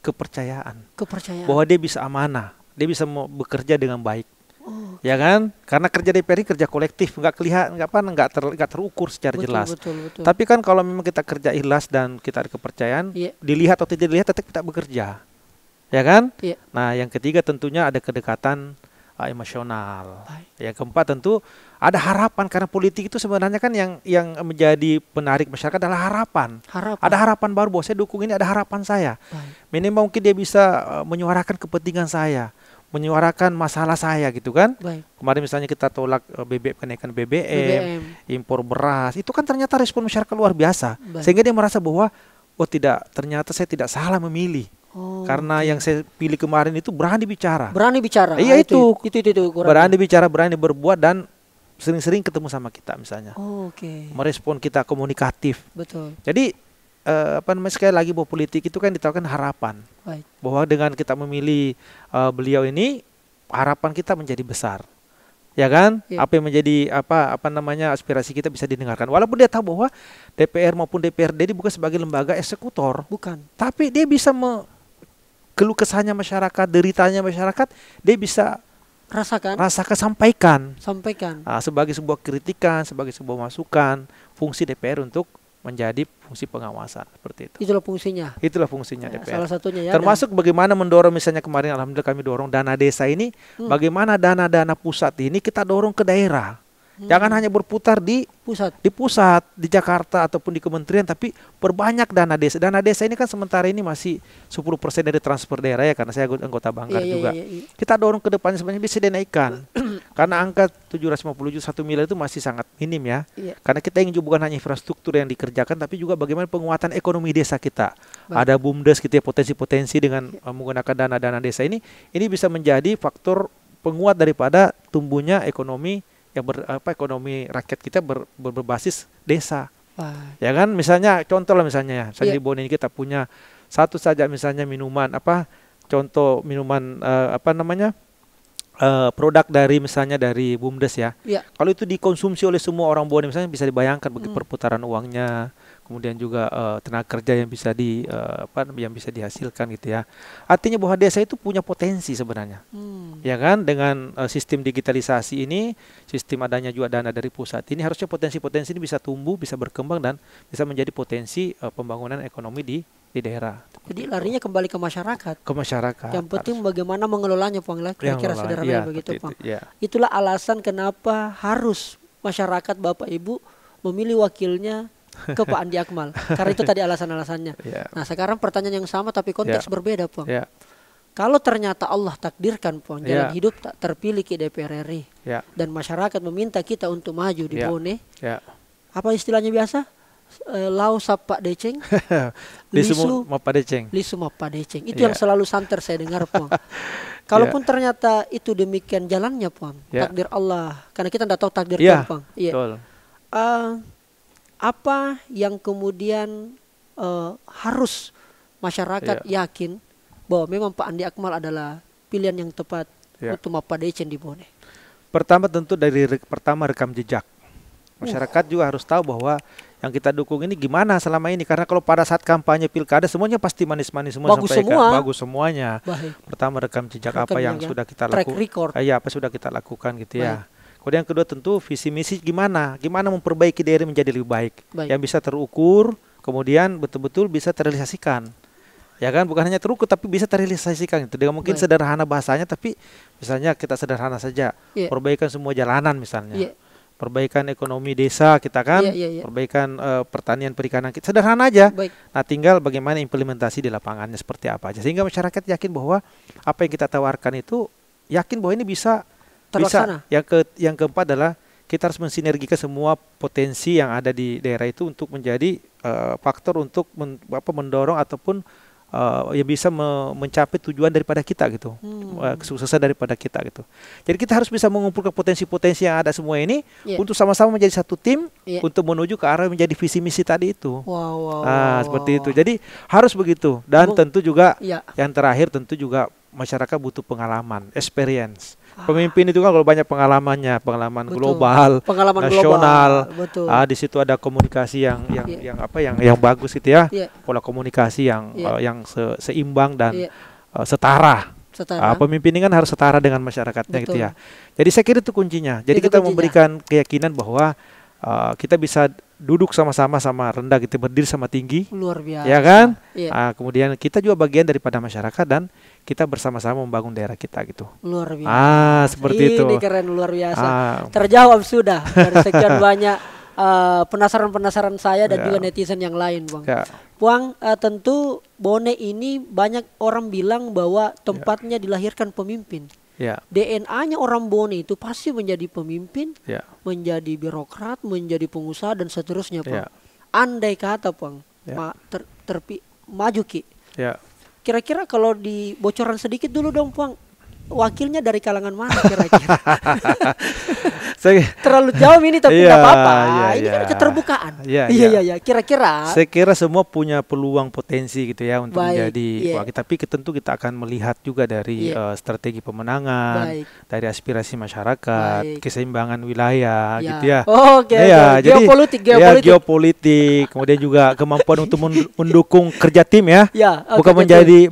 B: kepercayaan. Bahwa dia bisa amanah, dia bisa bekerja dengan baik. Ya kan? Karena kerja DPR ini kerja kolektif, nggak terukur secara jelas.
A: Betul.
B: Tapi kan kalau memang kita kerja ikhlas dan kita ada kepercayaan, dilihat atau tidak dilihat tetap kita bekerja. Ya kan? Nah, yang ketiga tentunya ada kedekatan emosional. Yang keempat tentu ada harapan, karena politik itu sebenarnya kan yang menjadi penarik masyarakat adalah harapan. Ada harapan baru, bahwa saya dukung ini, ada harapan saya. Minimal mungkin dia bisa menyuarakan kepentingan saya, menyuarakan masalah saya gitu kan. Kemarin misalnya kita tolak kenaikan BBM, impor beras, itu kan ternyata respon masyarakat luar biasa. Sehingga dia merasa bahwa ternyata saya tidak salah memilih. Karena yang saya pilih kemarin itu berani bicara. Iya, itu berani bicara, berani berbuat, dan sering-sering ketemu sama kita misalnya. Merespon kita, komunikatif.
A: Betul.
B: Jadi sekali lagi bahwa politik itu kan ditawarkan harapan. Bahwa dengan kita memilih beliau ini, harapan kita menjadi besar. Ya kan? Apa yang menjadi aspirasi kita bisa didengarkan. Walaupun dia tahu bahwa DPR maupun DPRD ini bukan sebagai lembaga eksekutor.
A: Bukan.
B: Tapi dia bisa keluh kesahnya masyarakat, deritanya masyarakat, dia bisa rasakan, sampaikan. Sebagai sebuah kritikan, sebagai sebuah masukan fungsi DPR untuk menjadi fungsi pengawasan seperti itu.
A: Itulah fungsinya.
B: Itulah fungsinya DPR.
A: Salah satunya ya.
B: Termasuk bagaimana mendorong, misalnya kemarin alhamdulillah kami dorong dana desa ini, bagaimana dana-dana pusat ini kita dorong ke daerah. Jangan hanya berputar di pusat, di Jakarta ataupun di kementerian, tapi perbanyak dana desa. Dana desa ini kan sementara ini masih 10% dari transfer daerah ya, karena saya anggota Banggar juga. Kita dorong ke depannya sebenarnya bisa dinaikkan. Karena angka 750 juta 1 miliar itu masih sangat minim ya. Karena kita ingin bukan hanya infrastruktur yang dikerjakan, tapi juga bagaimana penguatan ekonomi desa kita. Ada BUMDes gitu ya, potensi-potensi dengan menggunakan dana-dana desa ini bisa menjadi faktor penguat daripada tumbuhnya ekonomi yang ekonomi rakyat kita berbasis desa. Ya kan, misalnya contoh lah misalnya di Bone ini kita punya satu saja misalnya minuman contoh minuman produk dari misalnya dari BUMDes ya. Kalau itu dikonsumsi oleh semua orang Bone misalnya, bisa dibayangkan bagi perputaran uangnya, kemudian juga tenaga kerja yang bisa yang bisa dihasilkan gitu ya. Artinya bahwa desa itu punya potensi sebenarnya. Ya kan, dengan sistem digitalisasi ini, sistem adanya juga dana dari pusat ini, harusnya potensi-potensi ini bisa tumbuh, bisa berkembang dan bisa menjadi potensi pembangunan ekonomi di daerah.
A: Jadi larinya kembali ke masyarakat.
B: Ke masyarakat.
A: Yang penting bagaimana mengelolanya, Pang. Kira-kira sederhana begitu, Pang.
B: Ya.
A: Itulah alasan kenapa harus masyarakat Bapak Ibu memilih wakilnya ke Pak Andi Akmal. Karena itu tadi alasan-alasannya. Nah, sekarang pertanyaan yang sama tapi konteks berbeda, Pang. Kalau ternyata Allah takdirkan, Pang, jalan hidup tak terpilih ke DPR RI dan masyarakat meminta kita untuk maju di Bone, apa istilahnya biasa? Lau sapa deceng, lisu mapa deceng. Itu yang selalu santer saya dengar, Pang. Kalaupun ternyata itu demikian jalannya, Pang, takdir Allah, karena kita tidak tahu takdir Tuhan, Pang. Apa yang kemudian harus masyarakat yakin bahwa memang Pak Andi Akmal adalah pilihan yang tepat untuk mapa deceng di Bone?
B: Pertama tentu dari rekam jejak. Masyarakat juga harus tahu bahwa yang kita dukung ini gimana selama ini, karena kalau pada saat kampanye pilkada semuanya pasti manis-manis semua, bagus semuanya. Pertama rekam jejak apa yang sudah kita lakukan, apa sudah kita lakukan gitu ya. Kemudian yang kedua tentu visi misi gimana memperbaiki daerah menjadi lebih baik. Yang bisa terukur, kemudian betul-betul bisa terrealisasikan. Ya kan, bukan hanya terukur tapi bisa terrealisasikan gitu. Dengan mungkin sederhana bahasanya, tapi misalnya kita sederhana saja, perbaikan semua jalanan misalnya. Perbaikan ekonomi desa kita kan, perbaikan pertanian perikanan kita, sederhana aja. Nah, tinggal bagaimana implementasi di lapangannya seperti apa aja, sehingga masyarakat yakin bahwa apa yang kita tawarkan itu, yakin bahwa ini bisa terlaksana. Yang keempat adalah kita harus mensinergikan semua potensi yang ada di daerah itu untuk menjadi faktor untuk mendorong ataupun yang bisa mencapai tujuan daripada kita gitu, kesuksesan daripada kita gitu. Jadi kita harus bisa mengumpulkan potensi-potensi yang ada semua ini untuk sama-sama menjadi satu tim untuk menuju ke arah menjadi visi misi tadi itu. Seperti itu. Jadi harus begitu. Dan tentu juga yang terakhir tentu juga masyarakat butuh pengalaman, experience. Pemimpin itu kan kalau banyak pengalaman global, pengalaman nasional, di situ ada komunikasi yang bagus gitu ya, pola komunikasi yang seimbang dan setara. Pemimpin ini kan harus setara dengan masyarakatnya gitu ya. Jadi saya kira itu kuncinya. Jadi kita memberikan keyakinan bahwa kita bisa duduk sama-sama sama rendah gitu, berdiri sama tinggi.
A: Luar biasa.
B: Ya kan? Kemudian kita juga bagian daripada masyarakat dan kita bersama-sama membangun daerah kita gitu.
A: Luar biasa.
B: Seperti itu.
A: Ini keren, luar biasa. Terjawab sudah dari sekian banyak penasaran-penasaran saya dan juga netizen yang lain, Bang. Bang, tentu Bone ini banyak orang bilang bahwa tempatnya dilahirkan pemimpin. DNA-nya orang Bone itu pasti menjadi pemimpin, menjadi birokrat, menjadi pengusaha dan seterusnya, Bang. Andai kata, Bang, maju Ki. Kira-kira kalau dibocoran sedikit dulu dong, Bang, wakilnya dari kalangan mana kira-kira? Terlalu jauh ini tapi nggak apa-apa. Ini kan keterbukaan. Iya. Kira-kira.
B: Saya kira semua punya peluang potensi gitu ya untuk menjadi wakil. Tapi tentu kita akan melihat juga dari strategi pemenangan, dari aspirasi masyarakat, keseimbangan wilayah gitu ya. Jadi geopolitik, kemudian juga kemampuan untuk mendukung kerja tim ya.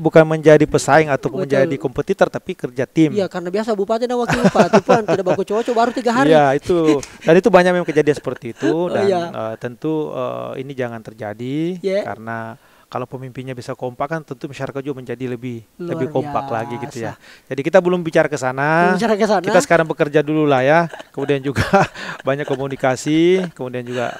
B: Bukan menjadi pesaing atau menjadi kompetitor, tapi kerja tim.
A: Iya, karena biasa bupati dan wakil bupati pun tidak baku cocok baru 3 hari.
B: Iya, itu. Dan itu banyak memang kejadian seperti itu dan
A: Iya.
B: tentu ini jangan terjadi karena kalau pemimpinnya bisa kompak kan tentu masyarakat juga menjadi lebih kompak lagi gitu ya. Jadi kita belum bicara ke sana. Kita sekarang bekerja dulu lah ya. Kemudian juga banyak komunikasi, kemudian juga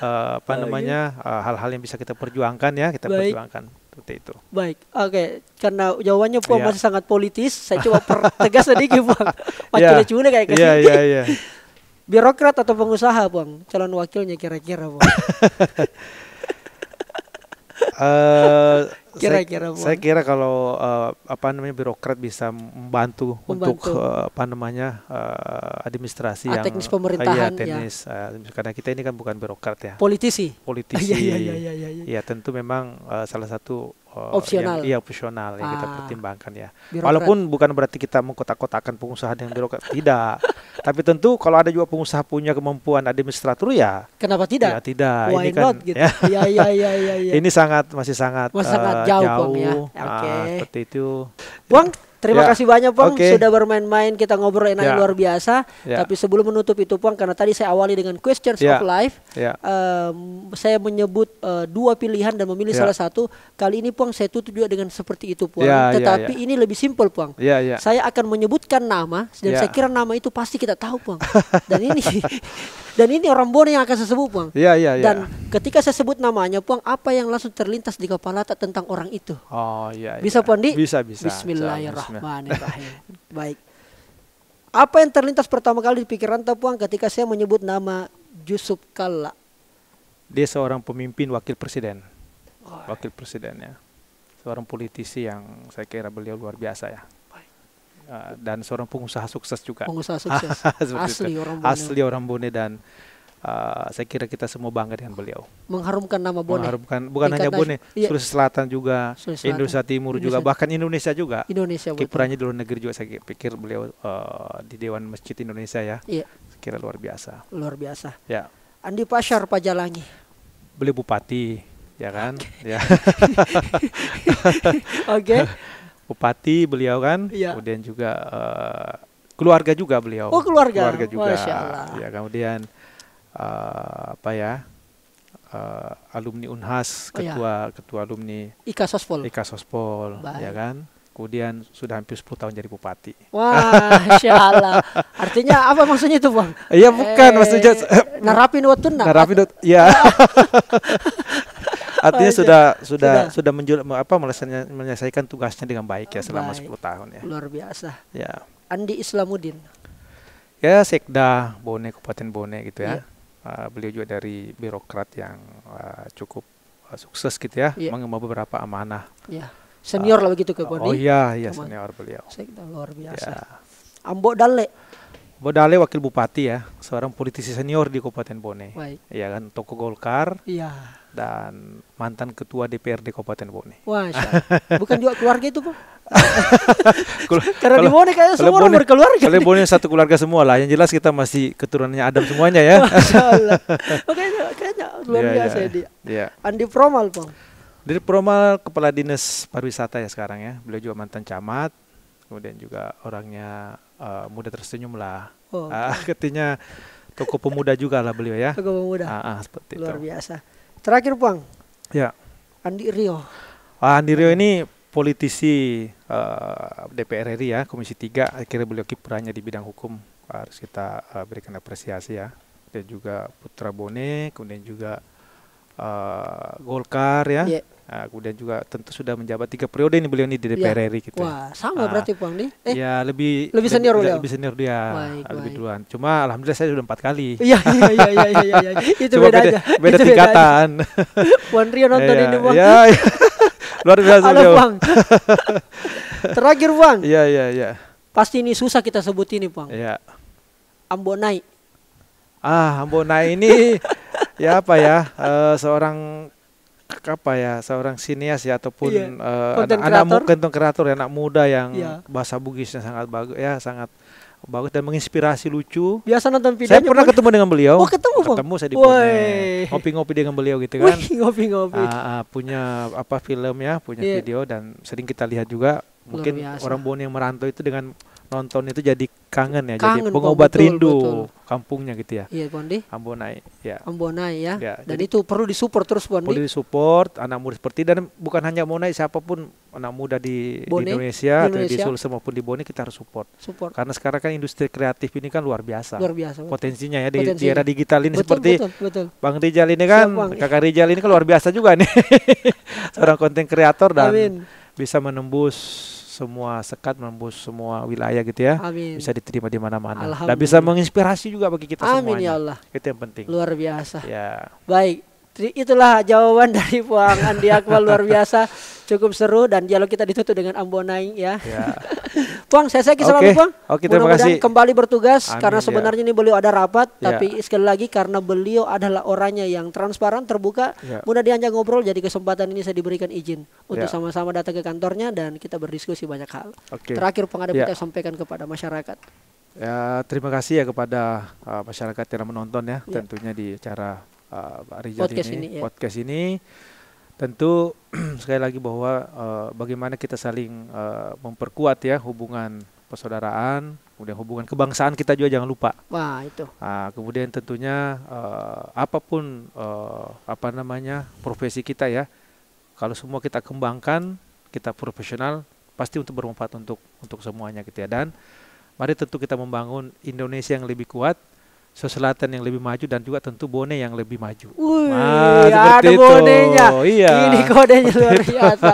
B: hal-hal yang bisa kita perjuangkan ya, kita perjuangkan seperti itu.
A: Baik. Oke, karena jawabannya Puang masih sangat politis, saya coba pertegas sedikit Puang. Wakilnya cule kayak kesini.
B: Iya.
A: Birokrat atau pengusaha Puang? Calon wakilnya kira-kira Puang. Kira-kira
B: saya kira kalau birokrat bisa membantu. Untuk administrasi yang
A: teknis pemerintahan
B: karena kita ini kan bukan birokrat ya.
A: Politisi.
B: Ya tentu memang salah satu
A: opsional
B: yang kita pertimbangkan ya. Birokrat. Walaupun bukan berarti kita mengkotak-kotakan pengusaha dengan birokrat, tidak. Tapi tentu kalau ada juga pengusaha punya kemampuan administratur ya.
A: Kenapa tidak?
B: Ya tidak.
A: Why
B: ini kan
A: not, gitu. Ya.
B: Ini masih sangat
A: jauh ya.
B: Seperti itu.
A: Bang, terima kasih banyak Bang sudah bermain-main, kita ngobrol enak luar biasa. Tapi sebelum menutup itu Bang, karena tadi saya awali dengan questions of life, saya menyebut 2 pilihan dan memilih salah satu. Kali ini Bang saya tutup juga dengan seperti itu Bang. Tetapi ini lebih simpel Bang. Saya akan menyebutkan nama dan saya kira nama itu pasti kita tahu Bang. Dan ini orang Bone yang akan saya sebut Bang. Dan ketika saya sebut namanya Bang, apa yang langsung terlintas di kepala tentang orang itu? Bisa Bang Di?
B: Bisa.
A: Bismillahirrahmanirrahim. Baik. Apa yang terlintas pertama kali di pikiran Puang ketika saya menyebut nama Jusuf Kalla?
B: Dia seorang pemimpin wakil presiden. Wakil presiden ya. Seorang politisi yang saya kira beliau luar biasa ya. Dan seorang pengusaha sukses juga.
A: Pengusaha sukses.
B: Asli orang Bone dan saya kira kita semua bangga dengan beliau.
A: Mengharumkan nama Bone.
B: Bukan hanya Bone, Sulawesi Selatan juga, Indonesia Timur juga, bahkan Indonesia juga. Kiprahnya di luar negeri juga saya pikir beliau di Dewan Masjid Indonesia ya. Saya kira luar biasa.
A: Luar biasa.
B: Ya.
A: Andi Pasyar Pajalangi.
B: Beliau bupati, ya kan? Ya.
A: Oke.
B: Bupati beliau kan, kemudian juga keluarga juga beliau.
A: Keluarga
B: juga.
A: Masya Allah.
B: Ya, kemudian alumni Unhas, ketua alumni
A: Ika Sospol,
B: ya kan. Kemudian sudah hampir 10 tahun jadi bupati.
A: Wah, Masya Allah. Artinya apa maksudnya itu Bang?
B: Iya bukan maksudnya.
A: Narapin watun.
B: Ya. Artinya sudah menyelesaikan tugasnya dengan baik ya selama 10 tahun ya.
A: Luar biasa.
B: Ya.
A: Andi Islamuddin.
B: Ya Sekda Bone, Kabupaten Bone gitu ya. Beliau juga dari birokrat yang cukup sukses gitu ya, mengemban beberapa amanah.
A: Ya. Senior lah begitu ke Bone.
B: Iya senior beliau.
A: Sekda luar biasa. Ambo Dale.
B: Bodale wakil bupati ya, seorang politisi senior di Kabupaten Bone. Iya kan, tokoh Golkar.
A: Iya.
B: Dan mantan ketua DPRD Kabupaten Bone.
A: Wah, bukan juga keluarga itu Pak? Karena di Bone kayaknya semua orang berkeluarga.
B: Kalau Bone satu keluarga semua lah. Yang jelas kita masih keturunannya Adam semuanya ya.
A: Masyaallah. Kayaknya luar biasa dia.
B: Iya.
A: Andi Promal Bang.
B: Dari Promal kepala dinas pariwisata ya sekarang ya. Beliau juga mantan camat. Kemudian juga orangnya muda tersenyum lah. Artinya tokoh pemuda juga lah beliau ya.
A: Tokoh pemuda.
B: Seperti
A: luar
B: itu.
A: Biasa. Terakhir Bang.
B: Ya.
A: Andi Rio.
B: Andi Rio ini politisi DPR RI ya, Komisi 3. Akhirnya beliau kiprahnya di bidang hukum harus kita berikan apresiasi ya. Dan juga putra Bone, kemudian juga Golkar ya. Kemudian juga tentu sudah menjabat 3 periode ini beliau ini di DPR RI gitu.
A: Wah, sama berarti Bang nih.
B: Ya lebih
A: senior beliau.
B: Lebih senior dia. Lebih duluan. Cuma alhamdulillah saya sudah 4 kali.
A: Iya. Itu bedanya.
B: Beda tingkatan.
A: Wan Rio nonton ini Bang.
B: Iya. Luar biasa beliau.
A: Bang. Terakhir Bang.
B: Iya.
A: Pasti ini susah kita sebut ini Bang.
B: Iya.
A: Ambo Nai.
B: Ambo Nai ini ya apa ya? Seorang sinias ya ataupun konten kreator anak muda yang bahasa Bugisnya sangat bagus ya, sangat bagus dan menginspirasi, lucu.
A: Biasa nonton videonya.
B: Saya pernah ketemu dengan beliau.
A: Ketemu
B: saya di Bone. Ngopi-ngopi dengan beliau gitu kan.
A: Ngopi-ngopi.
B: Punya film ya, punya video dan sering kita lihat juga. Mungkin orang Bone yang merantau itu dengan nonton itu jadi kangen ya, jadi pengobat rindu kampungnya gitu ya.
A: Iya, Pondi.
B: Ambonai, ya.
A: Ambonai ya. Dan
B: jadi
A: itu perlu disupport terus, Pondi.
B: Perlu disupport anak muda seperti, dan bukan hanya Ambonai, siapapun anak muda di Indonesia, atau di Sulsel maupun di Bone, kita harus support. Karena sekarang kan industri kreatif ini kan luar biasa. Potensinya ya di era digital ini, seperti Bang Rijal ini kan, Kakak Rijal ini kan luar biasa juga nih. Seorang konten kreator dan bisa menembus semua sekat, menembus semua wilayah gitu ya. Bisa diterima di mana-mana. Dan bisa menginspirasi juga bagi kita semuanya.
A: Amin ya Allah.
B: Itu yang penting.
A: Luar biasa.
B: Ya.
A: Baik. Itulah jawaban dari Puang Andi Akmal, luar biasa, cukup seru, dan dialog kita ditutup dengan Ambonai ya. Puang, saya selalu Puang.
B: Terima kasih.
A: Kembali bertugas. Amin, karena sebenarnya ini beliau ada rapat, tapi sekali lagi karena beliau adalah orangnya yang transparan, terbuka, mudah diajak ngobrol. Jadi kesempatan ini saya diberikan izin untuk sama-sama datang ke kantornya dan kita berdiskusi banyak hal. Terakhir Puang, ada yang sampaikan kepada masyarakat.
B: Ya, terima kasih ya kepada masyarakat yang menonton ya, tentunya di acara Rijal podcast ini tentu sekali lagi bahwa bagaimana kita saling memperkuat ya hubungan persaudaraan, kemudian hubungan kebangsaan kita juga jangan lupa.
A: Wah, itu.
B: Kemudian tentunya apapun profesi kita ya, kalau semua kita kembangkan, kita profesional, pasti untuk bermanfaat untuk semuanya gitu ya. Dan mari tentu kita membangun Indonesia yang lebih kuat, Selatan yang lebih maju, dan juga tentu Bone yang lebih maju.
A: Ada Bonenya.
B: Iya.
A: Ini kodenya luar biasa.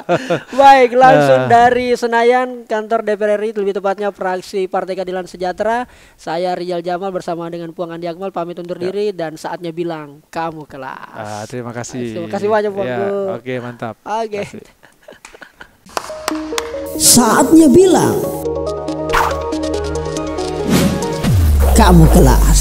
A: Baik, langsung dari Senayan, kantor DPR RI, lebih tepatnya fraksi Partai Keadilan Sejahtera. Saya Rijal Jamal bersama dengan Puang Andi Akmal pamit undur diri, dan saatnya bilang kamu kelas.
B: Terima kasih.
A: Terima kasih banyak, Puang.
B: Oke, mantap.
C: Saatnya bilang kamu kelas.